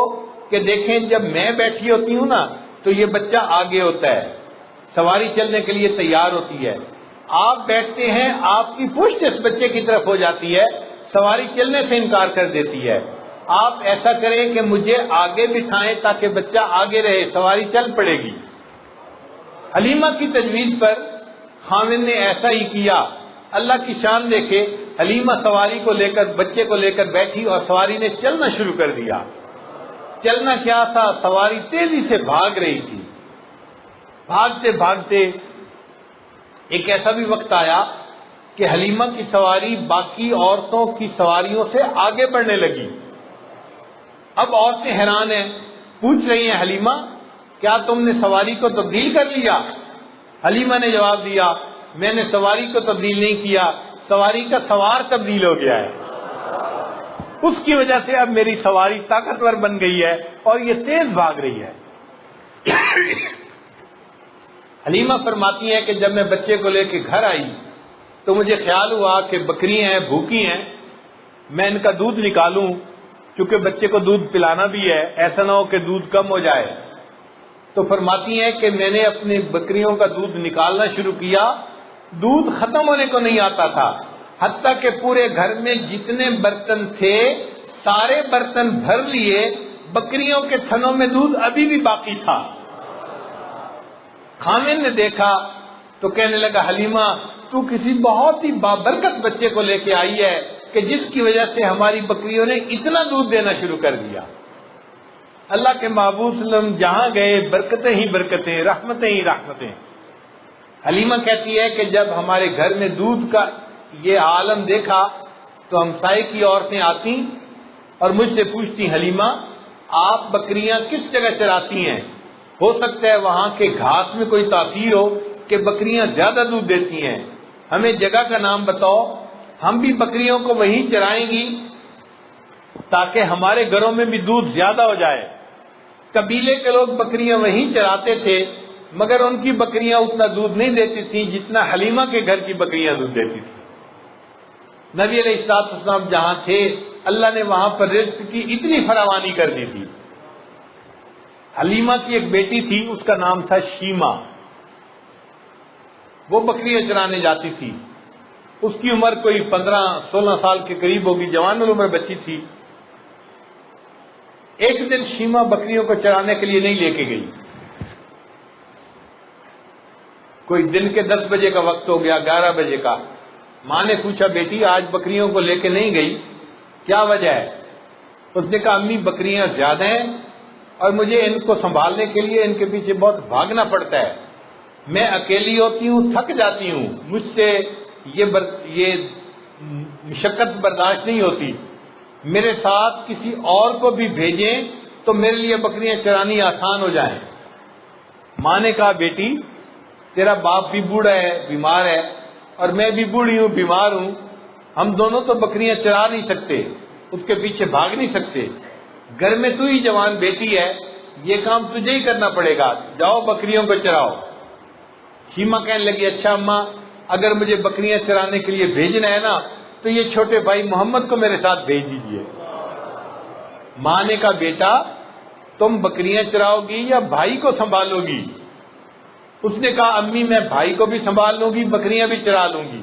کہ دیکھیں جب میں بیٹھی ہوتی ہوں نا تو یہ بچہ آگے ہوتا ہے، سواری چلنے کے لیے تیار ہوتی ہے، آپ بیٹھتے ہیں آپ کی پشت اس بچے کی طرف ہو جاتی ہے، سواری چلنے سے انکار کر دیتی ہے۔ آپ ایسا کریں کہ مجھے آگے بٹھائیں تاکہ بچہ آگے رہے، سواری چل پڑے گی۔ حلیمہ کی تجویز پر خامد نے ایسا ہی کیا۔ اللہ کی شان دیکھے، حلیمہ سواری کو لے کر، بچے کو لے کر بیٹھی اور سواری نے چلنا شروع کر دیا۔ چلنا کیا تھا، سواری تیزی سے بھاگ رہی تھی۔ بھاگتے بھاگتے ایک ایسا بھی وقت آیا کہ حلیمہ کی سواری باقی عورتوں کی سواریوں سے آگے بڑھنے لگی۔ اب عورتیں حیران ہیں، پوچھ رہی ہیں حلیمہ کیا تم نے سواری کو تبدیل کر لیا؟ حلیمہ نے جواب دیا میں نے سواری کو تبدیل نہیں کیا، سواری کا سوار تبدیل ہو گیا ہے، اس کی وجہ سے اب میری سواری طاقتور بن گئی ہے اور یہ تیز بھاگ رہی ہے۔ حلیمہ فرماتی ہیں کہ جب میں بچے کو لے کے گھر آئی تو مجھے خیال ہوا کہ بکریاں ہیں، بھوکی ہیں، میں ان کا دودھ نکالوں، کیونکہ بچے کو دودھ پلانا بھی ہے، ایسا نہ ہو کہ دودھ کم ہو جائے۔ تو فرماتی ہیں کہ میں نے اپنی بکریوں کا دودھ نکالنا شروع کیا، دودھ ختم ہونے کو نہیں آتا تھا، حتیٰ کہ پورے گھر میں جتنے برتن تھے سارے برتن بھر لیے، بکریوں کے تھنوں میں دودھ ابھی بھی باقی تھا۔ خامد نے دیکھا تو کہنے لگا حلیمہ تو کسی بہت ہی بابرکت بچے کو لے کے آئی ہے کہ جس کی وجہ سے ہماری بکریوں نے اتنا دودھ دینا شروع کر دیا۔ اللہ کے محبوب صلی اللہ علیہ وسلم جہاں گئے برکتیں ہی برکتیں، رحمتیں ہی رحمتیں۔ حلیمہ کہتی ہے کہ جب ہمارے گھر میں دودھ کا یہ عالم دیکھا تو ہمسائے کی عورتیں آتی اور مجھ سے پوچھتی حلیمہ آپ بکریاں کس جگہ چراتی ہیں؟ ہو سکتا ہے وہاں کے گھاس میں کوئی تاثیر ہو کہ بکریاں زیادہ دودھ دیتی ہیں، ہمیں جگہ کا نام بتاؤ، ہم بھی بکریوں کو وہیں چرائیں گی تاکہ ہمارے گھروں میں بھی دودھ زیادہ ہو جائے۔ قبیلے کے لوگ بکریاں وہیں چراتے تھے مگر ان کی بکریاں اتنا دودھ نہیں دیتی تھیں جتنا حلیمہ کے گھر کی بکریاں دودھ دیتی تھیں۔ نبی علیہ السلام جہاں تھے اللہ نے وہاں پر رزق کی اتنی فراوانی کر دی تھی۔ حلیمہ کی ایک بیٹی تھی، اس کا نام تھا شیما. وہ بکریاں چرانے جاتی تھی. اس کی عمر کوئی 15-16 سال کے قریب ہوگی، جوان العمر بچی تھی. ایک دن شیما بکریوں کو چرانے کے لیے نہیں لے کے گئی. کوئی دن کے 10 بجے کا وقت ہو گیا، 11 بجے کا. ماں نے پوچھا بیٹی آج بکریوں کو لے کے نہیں گئی، کیا وجہ ہے؟ اس نے کہا امی بکریاں زیادہ ہیں اور مجھے ان کو سنبھالنے کے لیے ان کے پیچھے بہت بھاگنا پڑتا ہے. میں اکیلی ہوتی ہوں، تھک جاتی ہوں، مجھ سے یہ مشقت برداشت نہیں ہوتی. میرے ساتھ کسی اور کو بھی بھیجیں تو میرے لیے بکریاں چرانی آسان ہو جائیں. ماں نے کہا بیٹی تیرا باپ بھی بوڑھا ہے، بیمار ہے، اور میں بھی بوڑھی ہوں، بیمار ہوں. ہم دونوں تو بکریاں چرا نہیں سکتے، اس کے پیچھے بھاگ نہیں سکتے. گھر میں تو ہی جوان بیٹی ہے، یہ کام تجھے ہی کرنا پڑے گا، جاؤ بکریوں کو چراؤ. شیما کہنے لگی اچھا اماں، اگر مجھے بکریاں چرانے کے لیے بھیجنا ہے نا تو یہ چھوٹے بھائی محمد کو میرے ساتھ بھیج دیجئے. ماں نے کہا بیٹا تم بکریاں چراؤ گی یا بھائی کو سنبھالو گی؟ اس نے کہا امی میں بھائی کو بھی سنبھال لوں گی، بکریاں بھی چرا لوں گی.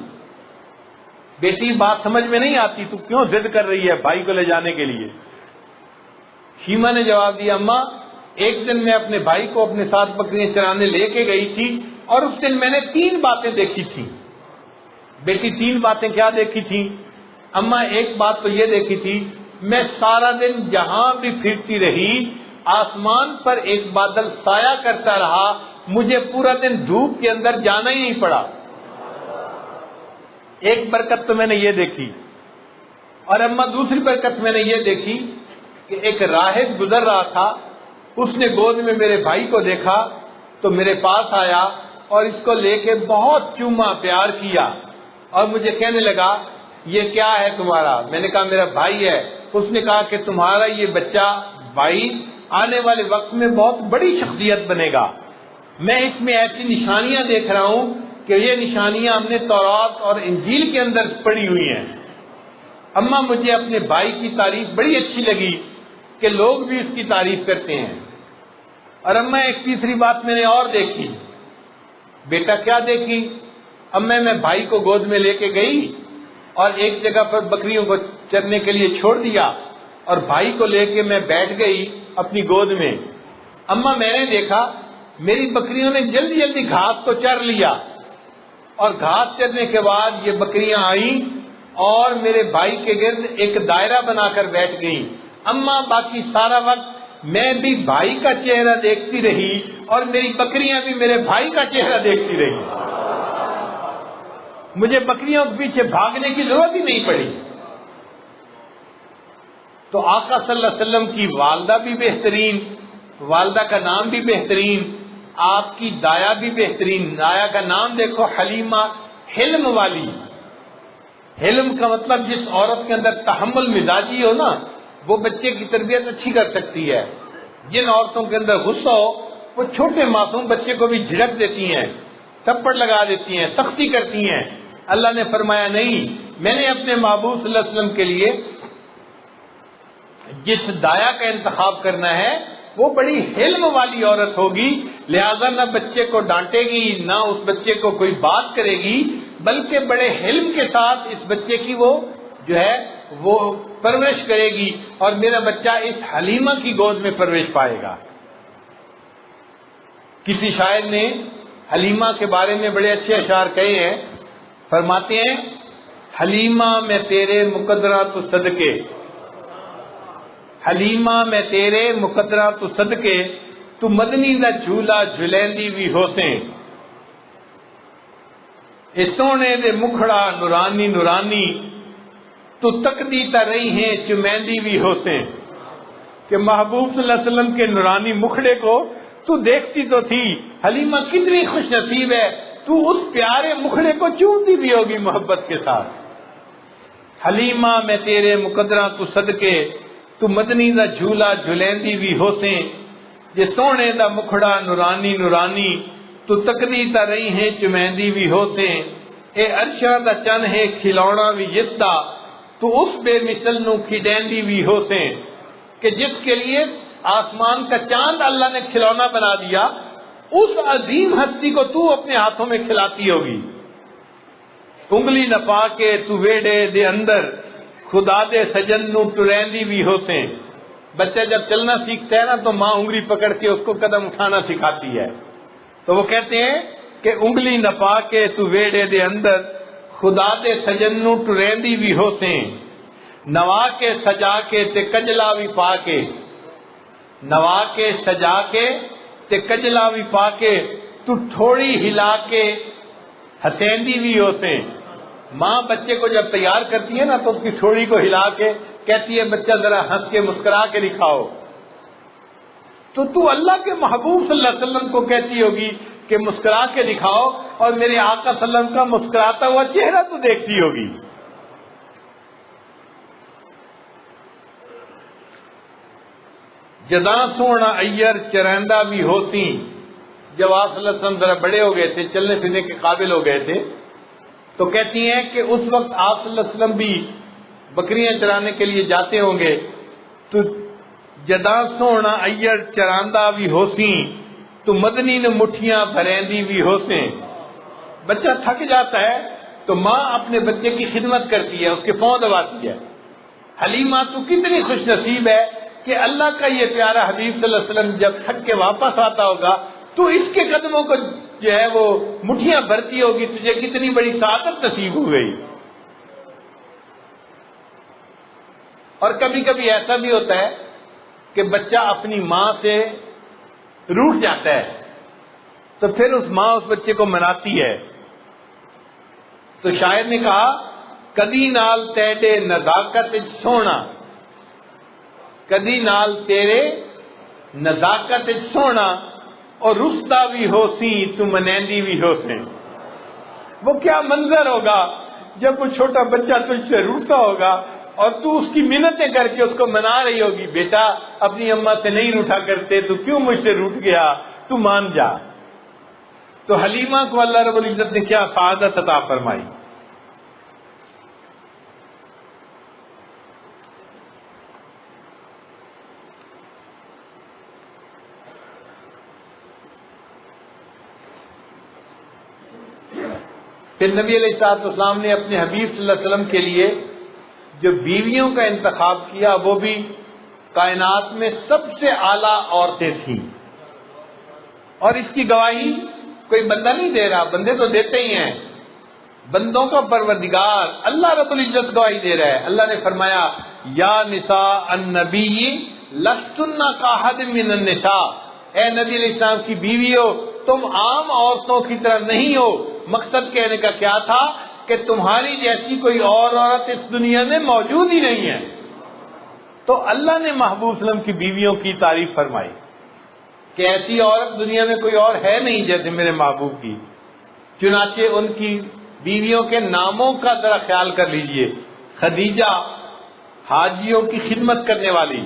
بیٹی بات سمجھ میں نہیں آتی، تو کیوں ضد کر رہی ہے بھائی کو لے جانے کے لیے؟ شیما نے جواب دیا اماں ایک دن میں اپنے بھائی کو اپنے ساتھ بکریاں چرانے لے کے گئی تھی اور اس دن میں نے 3 باتیں دیکھی تھیں. بیٹی 3 باتیں کیا دیکھی تھیں؟ اماں ایک بات تو یہ دیکھی تھی میں سارا دن جہاں بھی پھرتی رہی آسمان پر ایک بادل سایہ کرتا رہا، مجھے پورا دن دھوپ کے اندر جانا ہی نہیں پڑا. ایک برکت تو میں نے یہ دیکھی. اور اماں دوسری برکت میں نے یہ دیکھی کہ ایک راہب گزر رہا تھا، اس نے گود میں میرے بھائی کو دیکھا تو میرے پاس آیا اور اس کو لے کے بہت چوما، پیار کیا اور مجھے کہنے لگا یہ کیا ہے تمہارا؟ میں نے کہا میرا بھائی ہے. اس نے کہا کہ تمہارا یہ بچہ بھائی آنے والے وقت میں بہت بڑی شخصیت بنے گا. میں اس میں ایسی نشانیاں دیکھ رہا ہوں کہ یہ نشانیاں ہم نے تورات اور انجیل کے اندر پڑھی ہوئی ہیں. اماں مجھے اپنے بھائی کی تعریف بڑی اچھی لگی کہ لوگ بھی اس کی تعریف کرتے ہیں. اور اماں ایک تیسری بات میں نے اور دیکھی. بیٹا کیا دیکھی؟ اماں میں بھائی کو گود میں لے کے گئی اور ایک جگہ پر بکریوں کو چرنے کے لیے چھوڑ دیا اور بھائی کو لے کے میں بیٹھ گئی اپنی گود میں. اماں میں نے دیکھا میری بکریوں نے جلدی جلدی گھاس کو چر لیا اور گھاس چرنے کے بعد یہ بکریاں آئیں اور میرے بھائی کے گرد ایک دائرہ بنا کر بیٹھ گئیں. اماں باقی سارا وقت میں بھی بھائی کا چہرہ دیکھتی رہی اور میری بکریاں بھی میرے بھائی کا چہرہ دیکھتی رہی. مجھے بکریوں کے پیچھے بھاگنے کی ضرورت ہی نہیں پڑی. تو آقا صلی اللہ علیہ وسلم کی والدہ بھی بہترین، والدہ کا نام بھی بہترین، آپ کی دایا بھی بہترین. دایا کا نام دیکھو حلیمہ، حلم والی. حلم کا مطلب جس عورت کے اندر تحمل مزاجی ہو نا وہ بچے کی تربیت اچھی کر سکتی ہے. جن عورتوں کے اندر غصہ ہو وہ چھوٹے معصوم بچے کو بھی جھڑک دیتی ہیں، تھپڑ لگا دیتی ہیں، سختی کرتی ہیں. اللہ نے فرمایا نہیں، میں نے اپنے محبوب صلی اللہ علیہ وسلم کے لیے جس دایا کا انتخاب کرنا ہے وہ بڑی حلم والی عورت ہوگی، لہذا نہ بچے کو ڈانٹے گی نہ اس بچے کو کوئی بات کرے گی، بلکہ بڑے حلم کے ساتھ اس بچے کی وہ جو ہے وہ پرورش کرے گی اور میرا بچہ اس حلیمہ کی گود میں پرورش پائے گا. کسی شاعر نے حلیمہ کے بارے میں بڑے اچھے اشعار کہے ہیں. فرماتے ہیں حلیمہ میں تیرے مقدرہ تو صدقے، حلیمہ میں تیرے مقدرہ تو صدقے، تو مدنی دا جھولا جھلیندی بھی ہوسیں، اے سونے دے مکھڑا نورانی نورانی، تو تکدی تا رہی ہیں چمیندی بھی ہوسیں. کہ محبوب صلی اللہ علیہ وسلم کے نورانی مکھڑے کو تو دیکھتی تو تھی، حلیمہ کتنی خوش نصیب ہے، تو اس پیارے مکھڑے کو چومتی بھی ہوگی محبت کے ساتھ. حلیمہ میں تیرے مقدرہ تو صدقے، تو مدنی دا جھولا جھلیندی بھی ہوسیں، جے سونے دا مکھڑا نورانی نورانی، تو تکدی تا رہی ہیں چمیندی بھی ہوسیں. اے عرشاں دا چن ہے کھلونا بھی جس دا، تو اس بے مثل نو کھڈیندی بھی ہوسیں. کہ جس کے لیے آسمان کا چاند اللہ نے کھلونا بنا دیا، اس عظیم ہستی کو تو اپنے ہاتھوں میں کھلاتی ہوگی۔ انگلی نہ پا کے تو ویڑے دے اندر، خدا دے سجن نو ٹریندی بھی ہوتے۔ بچہ جب چلنا سیکھتا ہے نا تو ماں انگلی پکڑ کے اس کو قدم اٹھانا سکھاتی ہے، تو وہ کہتے ہیں کہ انگلی نہ پا کے تو ویڑے دے اندر، خدا دے سجن نو ٹریندی بھی ہوتے، نوا کے سجا کے تے کجلا بھی پا کے، نوا کے سجا کے تے کجلا بھی پا کے، تو تھوڑی ہلا کے ہسیندی بھی ہوتے۔ ماں بچے کو جب تیار کرتی ہے نا تو اس کی تھوڑی کو ہلا کے کہتی ہے بچہ ذرا ہنس کے مسکرا کے دکھاؤ۔ تو اللہ کے محبوب صلی اللہ علیہ وسلم کو کہتی ہوگی کہ مسکرا کے دکھاؤ، اور میرے آقا صلی اللہ علیہ وسلم کا مسکراتا ہوا چہرہ تو دیکھتی ہوگی۔ جداں سونا ایئر چرندہ بھی ہوتی، جب آپ صلی اللہ علیہ وسلم ذرا بڑے ہو گئے تھے، چلنے پھرنے کے قابل ہو گئے تھے، تو کہتی ہیں کہ اس وقت آپ صلی اللہ علیہ وسلم بھی بکریاں چرانے کے لیے جاتے ہوں گے، تو جداں سونا ایئر چراندہ بھی ہوتی، تو مدنی نے مٹھیاں بھریندی بھی ہوتے۔ بچہ تھک جاتا ہے تو ماں اپنے بچے کی خدمت کرتی ہے، اس کے پاؤں دباتی ہے۔ حلیمہ تو کتنی خوش نصیب ہے کہ اللہ کا یہ پیارا حبیب صلی اللہ علیہ وسلم جب تھک کے واپس آتا ہوگا تو اس کے قدموں کو جو ہے وہ مٹھیاں بھرتی ہوگی، تجھے کتنی بڑی سعادت نصیب ہو گئی۔ اور کبھی کبھی ایسا بھی ہوتا ہے کہ بچہ اپنی ماں سے روٹھ جاتا ہے، تو پھر اس ماں اس بچے کو مناتی ہے۔ تو شاعر نے کہا کدی نال تیرے نزاکت سونا، کدی نال تیرے نزاکت سونا، اور رستا بھی ہو سی تو منیندی بھی ہو سی۔ وہ کیا منظر ہوگا جب وہ چھوٹا بچہ تجھ سے روٹتا ہوگا اور تو اس کی منتیں کر کے اس کو منا رہی ہوگی، بیٹا اپنی اماں سے نہیں روٹا کرتے، تو کیوں مجھ سے روٹ گیا، تو مان جا۔ تو حلیمہ کو اللہ رب العزت نے کیا سعادت عطا فرمائی۔ پھر نبی علیہ الصلوۃ والسلام نے اپنے حبیب صلی اللہ علیہ وسلم کے لیے جو بیویوں کا انتخاب کیا وہ بھی کائنات میں سب سے اعلیٰ عورتیں تھیں، اور اس کی گواہی کوئی بندہ نہیں دے رہا، بندے تو دیتے ہی ہیں، بندوں کا پروردگار اللہ رب العزت گواہی دے رہا ہے۔ اللہ نے فرمایا یا نساء النبی لستن کاحد من النساء، اے نبی علیہ السلام کی بیویو تم عام عورتوں کی طرح نہیں ہو۔ مقصد کہنے کا کیا تھا کہ تمہاری جیسی کوئی اور عورت اس دنیا میں موجود ہی نہیں ہے۔ تو اللہ نے محبوب صلی اللہ علیہ وسلم کی بیویوں کی تعریف فرمائی کہ ایسی عورت دنیا میں کوئی اور ہے نہیں جیسے میرے محبوب کی۔ چنانچہ ان کی بیویوں کے ناموں کا ذرا خیال کر لیجئے۔ خدیجہ حاجیوں کی خدمت کرنے والی،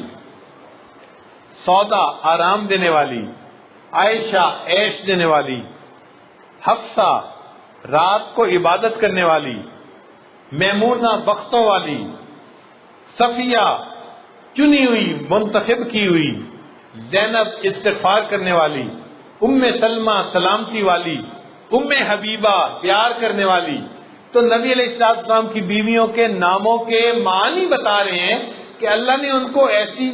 سودا آرام دینے والی، عائشہ عیش دینے والی، حفصہ رات کو عبادت کرنے والی، میمونہ بختوں والی، صفیہ چنی ہوئی منتخب کی ہوئی، زینب استغفار کرنے والی، ام سلمہ سلامتی والی، ام حبیبہ پیار کرنے والی۔ تو نبی علیہ السلام کی بیویوں کے ناموں کے معنی بتا رہے ہیں کہ اللہ نے ان کو ایسی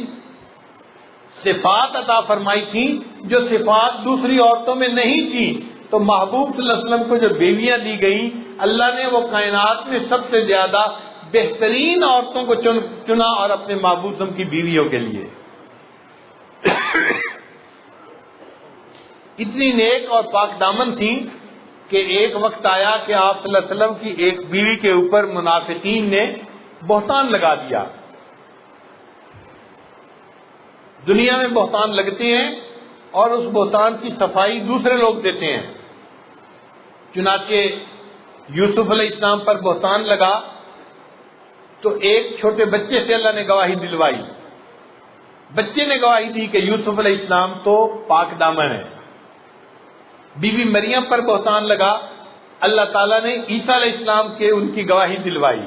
صفات عطا فرمائی تھی جو صفات دوسری عورتوں میں نہیں تھی۔ تو محبوب صلی اللہ علیہ وسلم کو جو بیویاں دی گئی، اللہ نے وہ کائنات میں سب سے زیادہ بہترین عورتوں کو چنا اور اپنے محبوب صلی اللہ علیہ وسلم کی بیویوں کے لیے اتنی نیک اور پاک دامن تھی کہ ایک وقت آیا کہ آپ صلی اللہ علیہ وسلم کی ایک بیوی کے اوپر منافقین نے بہتان لگا دیا۔ دنیا میں بہتان لگتے ہیں اور اس بہتان کی صفائی دوسرے لوگ دیتے ہیں۔ چنانچہ یوسف علیہ السلام پر بہتان لگا تو ایک چھوٹے بچے سے اللہ نے گواہی دلوائی۔ بچے نے گواہی دی کہ یوسف علیہ السلام تو پاک دامن ہے۔ بی بی مریم پر بہتان لگا، اللہ تعالیٰ نے عیسیٰ علیہ السلام کے ان کی گواہی دلوائی۔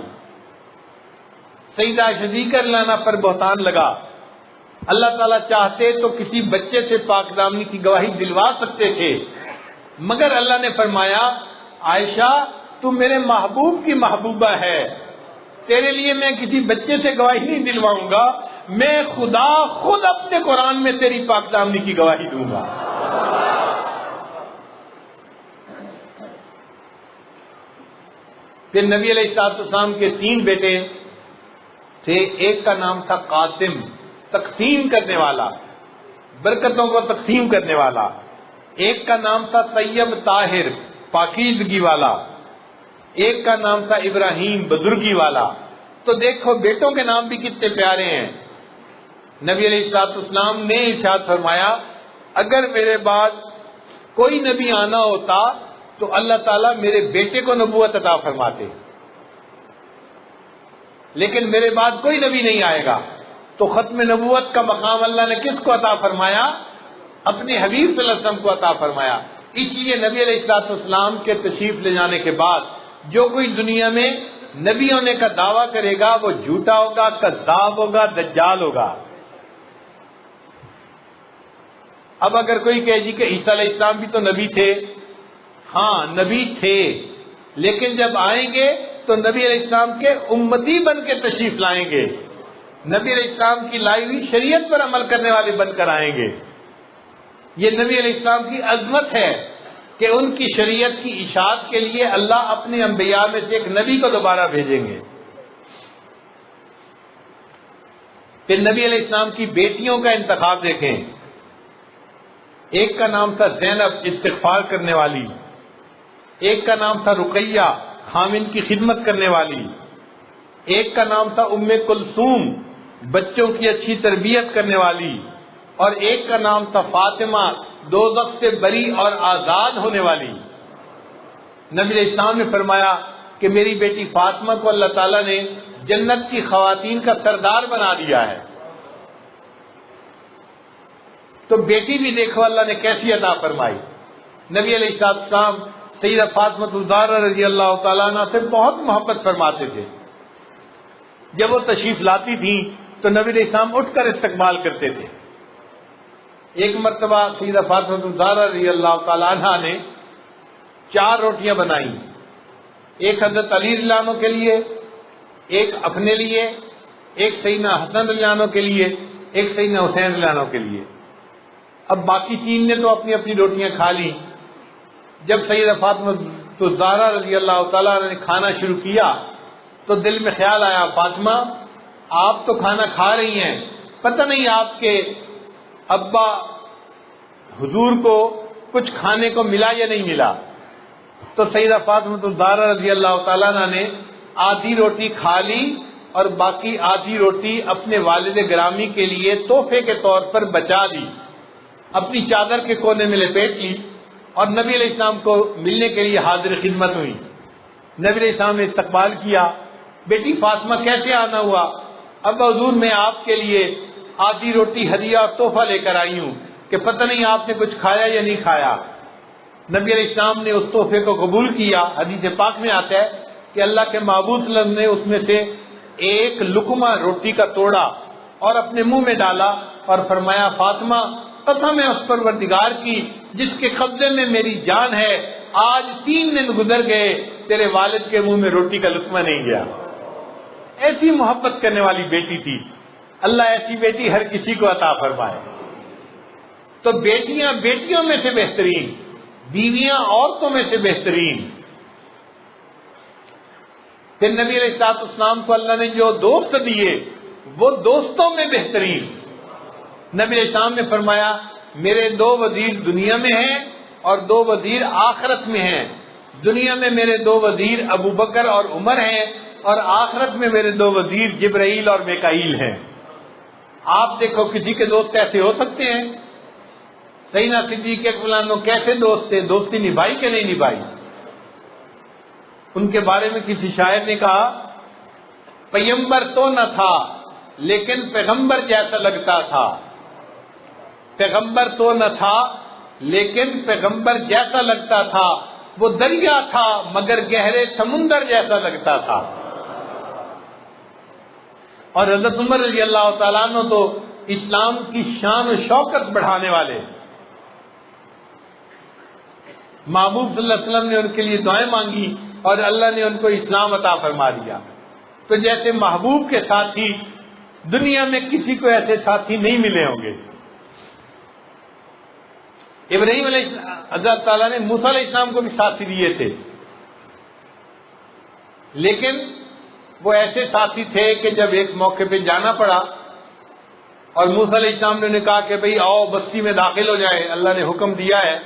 سیدہ صدیقہ رضی اللہ عنہا پر بہتان لگا، اللہ تعالیٰ چاہتے تو کسی بچے سے پاک دامنی کی گواہی دلوا سکتے تھے، مگر اللہ نے فرمایا عائشہ تو میرے محبوب کی محبوبہ ہے، تیرے لیے میں کسی بچے سے گواہی نہیں دلواؤں گا، میں خدا خود اپنے قرآن میں تیری پاک دامنی کی گواہی دوں گا۔ پھر نبی علیہ السلام کے 3 بیٹے تھے، ایک کا نام تھا قاسم، تقسیم کرنے والا، برکتوں کو تقسیم کرنے والا، ایک کا نام تھا طیب طاہر، پاکیزگی والا، ایک کا نام تھا ابراہیم، بزرگی والا۔ تو دیکھو بیٹوں کے نام بھی کتنے پیارے ہیں۔ نبی علیہ السلام نے ارشاد فرمایا اگر میرے بعد کوئی نبی آنا ہوتا تو اللہ تعالیٰ میرے بیٹے کو نبوت عطا فرماتے، لیکن میرے بعد کوئی نبی نہیں آئے گا، تو ختم نبوت کا مقام اللہ نے کس کو عطا فرمایا؟ اپنے حبیب صلی اللہ علیہ وسلم کو عطا فرمایا۔ اس لیے نبی علیہ السلام کے تشریف لے جانے کے بعد جو کوئی دنیا میں نبی ہونے کا دعویٰ کرے گا وہ جھوٹا ہوگا، کذاب ہوگا، دجال ہوگا۔ اب اگر کوئی کہے جی کہ عیسیٰ علیہ السلام بھی تو نبی تھے، ہاں نبی تھے، لیکن جب آئیں گے تو نبی علیہ السلام کے امتی بن کے تشریف لائیں گے، نبی علیہ السلام کی لائی ہوئی شریعت پر عمل کرنے والے بن کر آئیں گے۔ یہ نبی علیہ السلام کی عظمت ہے کہ ان کی شریعت کی اشاعت کے لیے اللہ اپنے انبیاء میں سے ایک نبی کو دوبارہ بھیجیں گے۔ پھر نبی علیہ السلام کی بیٹیوں کا انتخاب دیکھیں، ایک کا نام تھا زینب، استغفار کرنے والی، ایک کا نام تھا رقیہ، خامن کی خدمت کرنے والی، ایک کا نام تھا ام کلثوم، بچوں کی اچھی تربیت کرنے والی، اور ایک کا نام تھا فاطمہ، دوزخ سے بری اور آزاد ہونے والی۔ نبی علیہ السلام نے فرمایا کہ میری بیٹی فاطمہ کو اللہ تعالیٰ نے جنت کی خواتین کا سردار بنا دیا ہے۔ تو بیٹی بھی دیکھو اللہ نے کیسی عطا فرمائی۔ نبی علیہ السلام سیدہ فاطمہ الزہرا رضی اللہ تعالیٰ عنہ سے بہت محبت فرماتے تھے۔ جب وہ تشریف لاتی تھیں تو نبی علیہ السلام اٹھ کر استقبال کرتے تھے۔ ایک مرتبہ سیدہ فاطمہ الزہرا رضی اللہ تعالیٰ عنہ نے 4 روٹیاں بنائیں، ایک حضرت علی رضی اللہ عنہ کے لیے، ایک اپنے لیے، ایک سیدنا حسن رضی اللہ عنہ کے لیے، ایک سیدنا حسین رضی اللہ عنہ کے لیے۔ اب باقی 3 نے تو اپنی اپنی روٹیاں کھا لی۔ جب سیدہ فاطمہ الزہرا رضی اللہ تعالیٰ عنہ نے کھانا شروع کیا تو دل میں خیال آیا فاطمہ آپ تو کھانا کھا رہی ہیں، پتہ نہیں آپ کے ابا حضور کو کچھ کھانے کو ملا یا نہیں ملا۔ تو سیدہ فاطمہ الزہرا رضی اللہ تعالیٰ عنہ نے آدھی روٹی کھا لی اور باقی آدھی روٹی اپنے والد گرامی کے لیے تحفے کے طور پر بچا دی، اپنی چادر کے کونے میں لپیٹ لی اور نبی علیہ السلام کو ملنے کے لیے حاضر خدمت ہوئی۔ نبی علیہ السلام نے استقبال کیا، بیٹی فاطمہ کیسے آنا ہوا؟ اب حضور میں آپ کے لیے آدھی روٹی ہدیہ اور تحفہ لے کر آئی ہوں کہ پتہ نہیں آپ نے کچھ کھایا یا نہیں کھایا۔ نبی علیہ السلام نے اس تحفے کو قبول کیا۔ حدیث پاک میں آتا ہے کہ اللہ کے محبوب صلی اللہ علیہ وسلم نے اس میں سے ایک لقمہ روٹی کا توڑا اور اپنے منہ میں ڈالا اور فرمایا فاطمہ قسم ہے اس پروردگار کی جس کے قبضے میں میری جان ہے، آج 3 دن گزر گئے تیرے والد کے منہ میں روٹی کا لقمہ نہیں گیا۔ ایسی محبت کرنے والی بیٹی تھی۔ اللہ ایسی بیٹی ہر کسی کو عطا فرمائے۔ تو بیٹیاں بیٹیوں میں سے بہترین، بیویاں عورتوں میں سے بہترین۔ پھر نبی علیہ السلام کو اللہ نے جو دوست دیے وہ دوستوں میں بہترین۔ نبی علیہ السلام نے فرمایا میرے 2 وزیر دنیا میں ہیں اور 2 وزیر آخرت میں ہیں۔ دنیا میں میرے 2 وزیر ابو بکر اور عمر ہیں اور آخرت میں میرے 2 وزیر جبرائیل اور میکائیل ہیں۔ آپ دیکھو کسی کے دوست ایسے ہو سکتے ہیں؟ سیدنا صدیق اکبر کیسے دوست تھے، دوستی نبھائی کہ نہیں نبھائی؟ ان کے بارے میں کسی شاعر نے کہا پیغمبر تو نہ تھا لیکن پیغمبر جیسا لگتا تھا، پیغمبر تو نہ تھا لیکن پیغمبر جیسا لگتا تھا، وہ دریا تھا مگر گہرے سمندر جیسا لگتا تھا۔ اور حضرت عمر رضی اللہ تعالیٰ عنہ تو اسلام کی شان و شوکت بڑھانے والے، محبوب صلی اللہ علیہ وسلم نے ان کے لیے دعائیں مانگی اور اللہ نے ان کو اسلام عطا فرما دیا۔ تو جیسے محبوب کے ساتھی دنیا میں کسی کو ایسے ساتھی نہیں ملے ہوں گے۔ ابراہیم علیہ اللہ تعالیٰ نے موسیٰ علیہ السلام کو بھی ساتھی دیے تھے، لیکن وہ ایسے ساتھی تھے کہ جب ایک موقع پہ جانا پڑا اور موسیٰ علیہ السلام نے کہا کہ بھئی آؤ بستی میں داخل ہو جائے، اللہ نے حکم دیا ہے،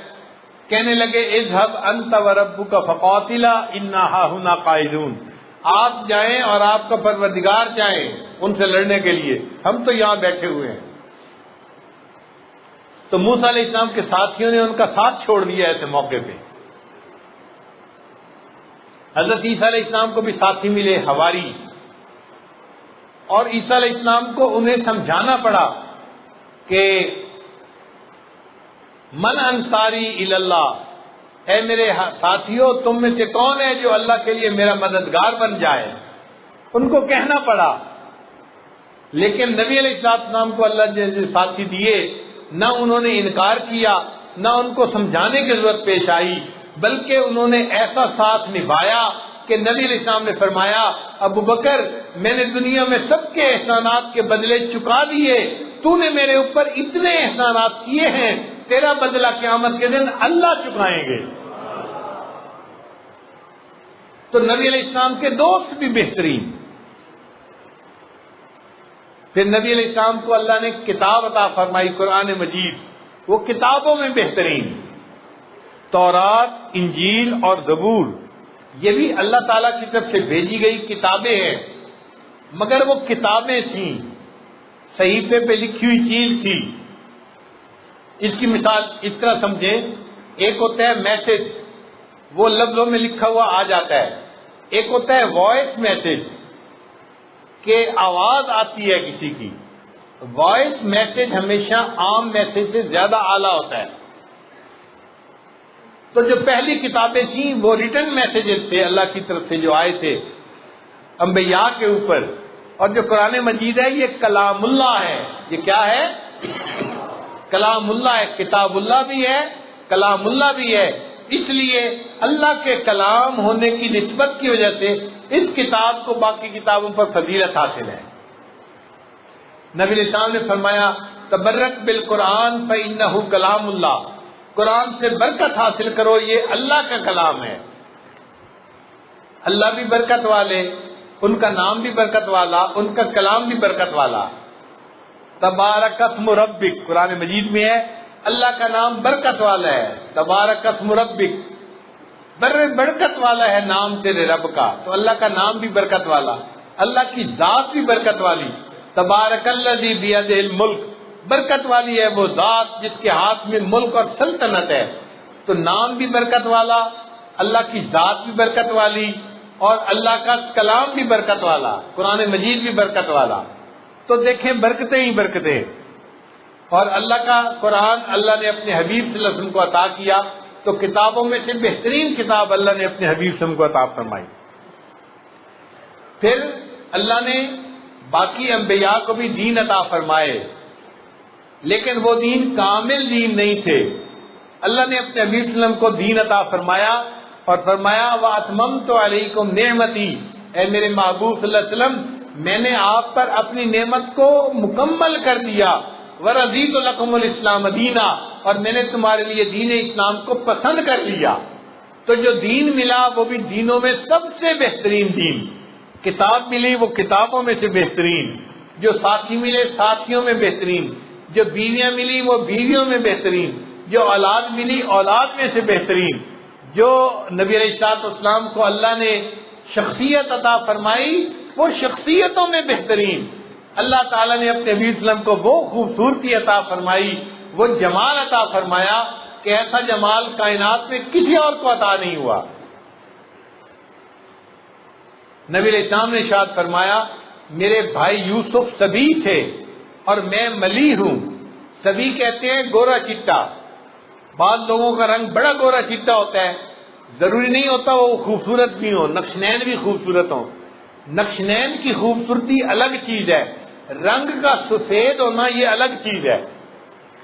کہنے لگے اذهب انت وربك فقاتلا انا هاهنا قاعدون، آپ جائیں اور آپ کا پروردگار جائیں ان سے لڑنے کے لیے، ہم تو یہاں بیٹھے ہوئے ہیں۔ تو موسیٰ علیہ السلام کے ساتھیوں نے ان کا ساتھ چھوڑ دیا ایسے موقع پہ۔ حضرت عیسیٰ علیہ السلام کو بھی ساتھی ملے حواری، اور عیسیٰ علیہ السلام کو انہیں سمجھانا پڑا کہ من انصاری الی اللہ، اے میرے ساتھیوں تم میں سے کون ہے جو اللہ کے لیے میرا مددگار بن جائے، ان کو کہنا پڑا۔ لیکن نبی علیہ السلام کو اللہ نے ساتھی دیے، نہ انہوں نے انکار کیا، نہ ان کو سمجھانے کی ضرورت پیش آئی، بلکہ انہوں نے ایسا ساتھ نبھایا کہ نبی علیہ السلام نے فرمایا ابو بکر میں نے دنیا میں سب کے احسانات کے بدلے چکا دیے، تو نے میرے اوپر اتنے احسانات کیے ہیں، تیرا بدلہ قیامت کے دن اللہ چکائیں گے۔ تو نبی علیہ السلام کے دوست بھی بہترین۔ پھر نبی علیہ السلام کو اللہ نے کتاب عطا فرمائی قرآن مجید، وہ کتابوں میں بہترین، تورات، انجیل اور زبور، یہ بھی اللہ تعالیٰ کی طرف سے بھیجی گئی کتابیں ہیں، مگر وہ کتابیں تھیں، صحیفے پہ لکھی ہوئی چیز تھی۔ اس کی مثال اس طرح سمجھیں، ایک ہوتا ہے میسج، وہ لفظوں میں لکھا ہوا آ جاتا ہے، ایک ہوتا ہے وائس میسج کہ آواز آتی ہے کسی کی۔ وائس میسج ہمیشہ عام میسج سے زیادہ اعلیٰ ہوتا ہے۔ تو جو پہلی کتابیں تھیں وہ ریٹن میسیجز تھے اللہ کی طرف سے جو آئے تھے انبیاء کے اوپر، اور جو قرآن مجید ہے یہ کلام اللہ ہے۔ یہ کیا ہے؟ کلام اللہ ہے، کتاب اللہ بھی ہے، کلام اللہ بھی ہے۔ اس لیے اللہ کے کلام ہونے کی نسبت کی وجہ سے اس کتاب کو باقی کتابوں پر فضیلت حاصل ہے۔ نبی علیہ السلام نے فرمایا تبرک بالقرآن فإنہ کلام اللہ، قرآن سے برکت حاصل کرو، یہ اللہ کا کلام ہے۔ اللہ بھی برکت والے، ان کا نام بھی برکت والا، ان کا کلام بھی برکت والا۔ تبارک اسم ربک، قرآن مجید میں ہے اللہ کا نام برکت والا ہے، تبارک اسم ربک، برکت والا ہے نام تیرے رب کا، تو اللہ کا نام بھی برکت والا، اللہ کی ذات بھی برکت والی۔ تبارک الذی بیدہ الملک، برکت والی ہے وہ ذات جس کے ہاتھ میں ملک اور سلطنت ہے۔ تو نام بھی برکت والا، اللہ کی ذات بھی برکت والی، اور اللہ کا کلام بھی برکت والا، قرآن مجید بھی برکت والا۔ تو دیکھیں برکتیں ہی برکتیں، اور اللہ کا قرآن اللہ نے اپنے حبیب صلی اللہ علیہ وسلم کو عطا کیا، تو کتابوں میں سے بہترین کتاب اللہ نے اپنے حبیب صلی اللہ علیہ وسلم کو عطا فرمائی۔ پھر اللہ نے باقی انبیاء کو بھی دین عطا فرمائے، لیکن وہ دین کامل دین نہیں تھے۔ اللہ نے اپنے حبیب صلی اللہ علیہ وسلم کو دین عطا فرمایا اور فرمایا وَأَتْمَمْتُ عَلَيْكُمْ نِعْمَتِي، اے میرے محبوب صلی اللہ علیہ وسلم میں نے آپ پر اپنی نعمت کو مکمل کر دیا، وَرَضِيتُ لَكُمُ الْإِسْلَامَ دِينًا، اور میں نے تمہارے لیے دین اسلام کو پسند کر لیا۔ تو جو دین ملا وہ بھی دینوں میں سب سے بہترین دین، کتاب ملی وہ کتابوں میں سے بہترین، جو ساتھی ملے ساتھیوں میں بہترین، جو بیویاں ملی وہ بیویوں میں بہترین، جو اولاد ملی اولاد میں سے بہترین، جو نبی علیہ الصلوۃ والسلام کو اللہ نے شخصیت عطا فرمائی وہ شخصیتوں میں بہترین۔ اللہ تعالیٰ نے اپنے نبی صلی اللہ علیہ وسلم کو وہ خوبصورتی عطا فرمائی، وہ جمال عطا فرمایا کہ ایسا جمال کائنات میں کسی اور کو عطا نہیں ہوا۔ نبی علیہ السلام نے ارشاد فرمایا میرے بھائی یوسف سبی تھے اور میں ملی ہوں۔ سبی کہتے ہیں گورا چٹا، بعض لوگوں کا رنگ بڑا گورا چٹا ہوتا ہے، ضروری نہیں ہوتا وہ خوبصورت بھی ہوں، نقشنین بھی خوبصورت ہوں۔ نقشنین کی خوبصورتی الگ چیز ہے، رنگ کا سفید ہونا یہ الگ چیز ہے۔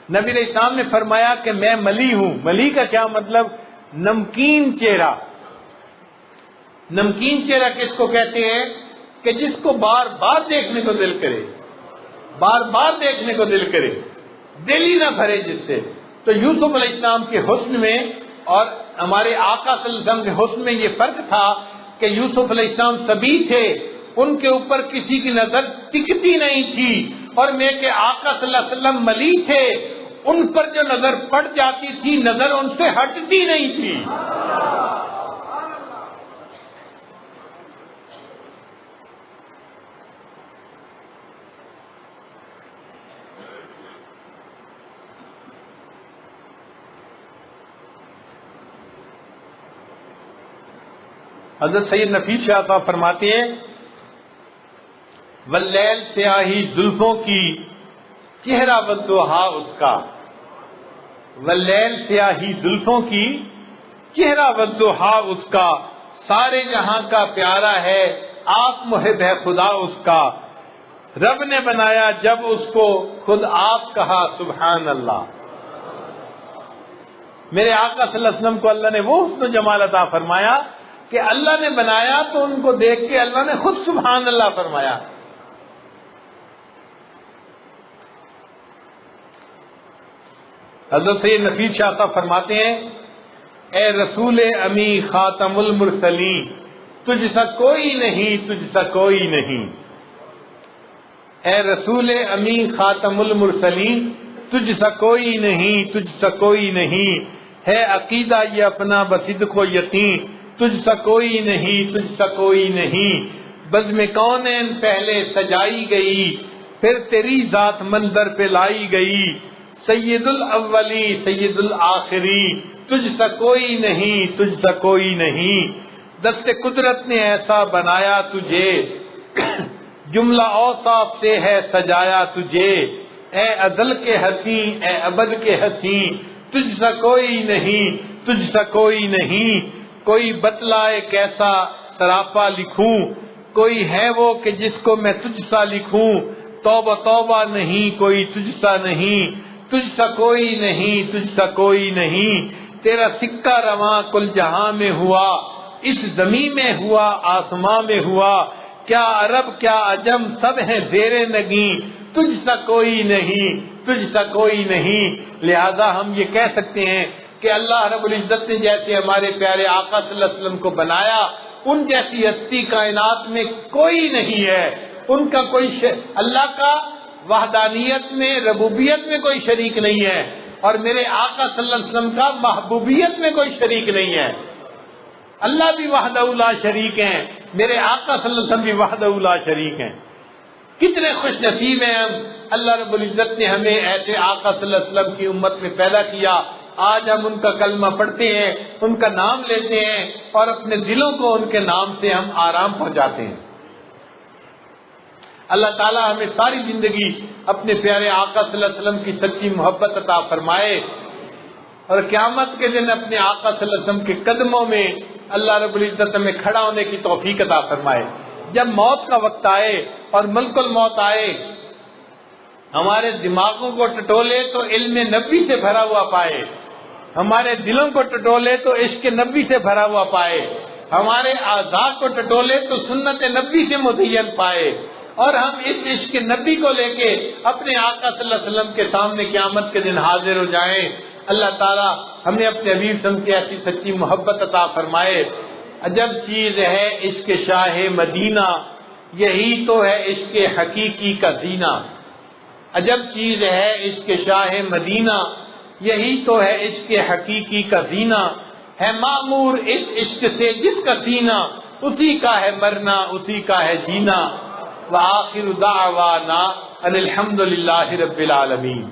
نبی علیہ السلام نے فرمایا کہ میں ملی ہوں۔ ملی کا کیا مطلب؟ نمکین چہرہ۔ نمکین چہرہ کس کو کہتے ہیں؟ کہ جس کو بار بار دیکھنے کو دل کرے، بار بار دیکھنے کو دل کرے، دل ہی نہ بھرے جس سے۔ تو یوسف علیہ السلام کے حسن میں اور ہمارے آقا صلی اللہ علیہ وسلم کے حسن میں یہ فرق تھا کہ یوسف علیہ السلام سبی تھے، ان کے اوپر کسی کی نظر ٹکتی نہیں تھی، اور میں کہ آقا صلی اللہ علیہ وسلم ملی تھے، ان پر جو نظر پڑ جاتی تھی نظر ان سے ہٹتی نہیں تھی۔ حضرت سید نفیس شاہ صاحب فرماتے ہیں واللیل سیاہی زلفوں کی چہرہ والضحا اس کا، واللیل سیاہی زلفوں کی چہرہ والضحا اس کا، سارے جہاں کا پیارا ہے آپ محب ہے خدا اس کا، رب نے بنایا جب اس کو خود آپ کہا سبحان اللہ۔ میرے آقا صلی اللہ علیہ وسلم کو اللہ نے وہ حسن و جمال عطا فرمایا کہ اللہ نے بنایا تو ان کو دیکھ کے اللہ نے خود سبحان اللہ فرمایا۔ حضرت سید نفیس شاہ صاحب فرماتے ہیں اے رسول امی خاتم المرسلین تجھ سا کوئی نہیں، تجھ سا کوئی نہیں، اے رسول امی خاتم المرسلین تجھ سا کوئی نہیں، تجھ سا کوئی نہیں، ہے عقیدہ یہ اپنا بصدق و یقین، تجھ سا کوئی نہیں، تجھ سا کوئی نہیں، بزم کونین پہلے سجائی گئی، پھر تیری ذات منظر پہ لائی گئی، سید الاولی سید الآخری، تجھ سا کوئی نہیں، تجھ سا کوئی نہیں، دست قدرت نے ایسا بنایا تجھے، جملہ اوصاف سے ہے سجایا تجھے، اے ازل کے حسین اے ابد کے حسین، تجھ سا کوئی نہیں، تجھ سا کوئی نہیں، کوئی بتلائے کیسا سراپا لکھوں، کوئی ہے وہ کہ جس کو میں تجھ سا لکھوں، توبہ توبہ نہیں کوئی تجھ سا نہیں، تجھ سا کوئی نہیں، تجھ سا کوئی نہیں، تیرا سکہ رواں کل جہاں میں ہوا، اس زمین میں ہوا آسماں میں ہوا، کیا عرب کیا عجم سب ہیں زیر نگیں، تجھ سا کوئی نہیں، تجھ سا کوئی نہیں۔ لہذا ہم یہ کہہ سکتے ہیں کہ اللہ رب العزت نے جیسے ہمارے پیارے آقا صلی اللہ علیہ وسلم کو بنایا، ان جیسی ہستی کائنات میں کوئی نہیں ہے، ان کا کوئی اللہ کا وحدانیت میں ربوبیت میں کوئی شریک نہیں ہے، اور میرے آقا صلی اللہ علیہ وسلم کا محبوبیت میں کوئی شریک نہیں ہے۔ اللہ بھی وحدہ لا شریک ہیں، میرے آقا صلی اللہ علیہ وسلم بھی وحدہ لا شریک ہیں۔ کتنے خوش نصیب ہیں ہم، اللہ رب العزت نے ہمیں ایسے آقا صلی اللہ علیہ وسلم کی امت میں پیدا کیا۔ آج ہم ان کا کلمہ پڑھتے ہیں، ان کا نام لیتے ہیں، اور اپنے دلوں کو ان کے نام سے ہم آرام پہنچاتے ہیں۔ اللہ تعالی ہمیں ساری زندگی اپنے پیارے آقا صلی اللہ علیہ وسلم کی سچی محبت عطا فرمائے، اور قیامت کے دن اپنے آقا صلی اللہ علیہ وسلم کے قدموں میں اللہ رب العزت ہمیں کھڑا ہونے کی توفیق عطا فرمائے۔ جب موت کا وقت آئے اور ملک الموت آئے، ہمارے دماغوں کو ٹٹولے تو علم نبی سے بھرا ہوا پائے، ہمارے دلوں کو ٹٹولے تو عشق نبی سے بھرا ہوا پائے، ہمارے اعضاء کو ٹٹولے تو سنت نبی سے مزین پائے، اور ہم اس عشق نبی کو لے کے اپنے آقا صلی اللہ علیہ وسلم کے سامنے قیامت کے دن حاضر ہو جائیں۔ اللہ تعالیٰ ہمیں اپنے حبیب صلی اللہ علیہ وسلم کی ایسی سچی محبت عطا فرمائے۔ عجب چیز ہے عشق شاہ مدینہ، یہی تو ہے عشق حقیقی کا زینہ، عجب چیز ہے عشق شاہ مدینہ، یہی تو ہے عشق حقیقی کا زینہ، ہے معمور اس عشق سے جس کا سینہ، اسی کا ہے مرنا اسی کا ہے جینا۔ وآخر دعوانا ان الحمد للہ رب العالمین۔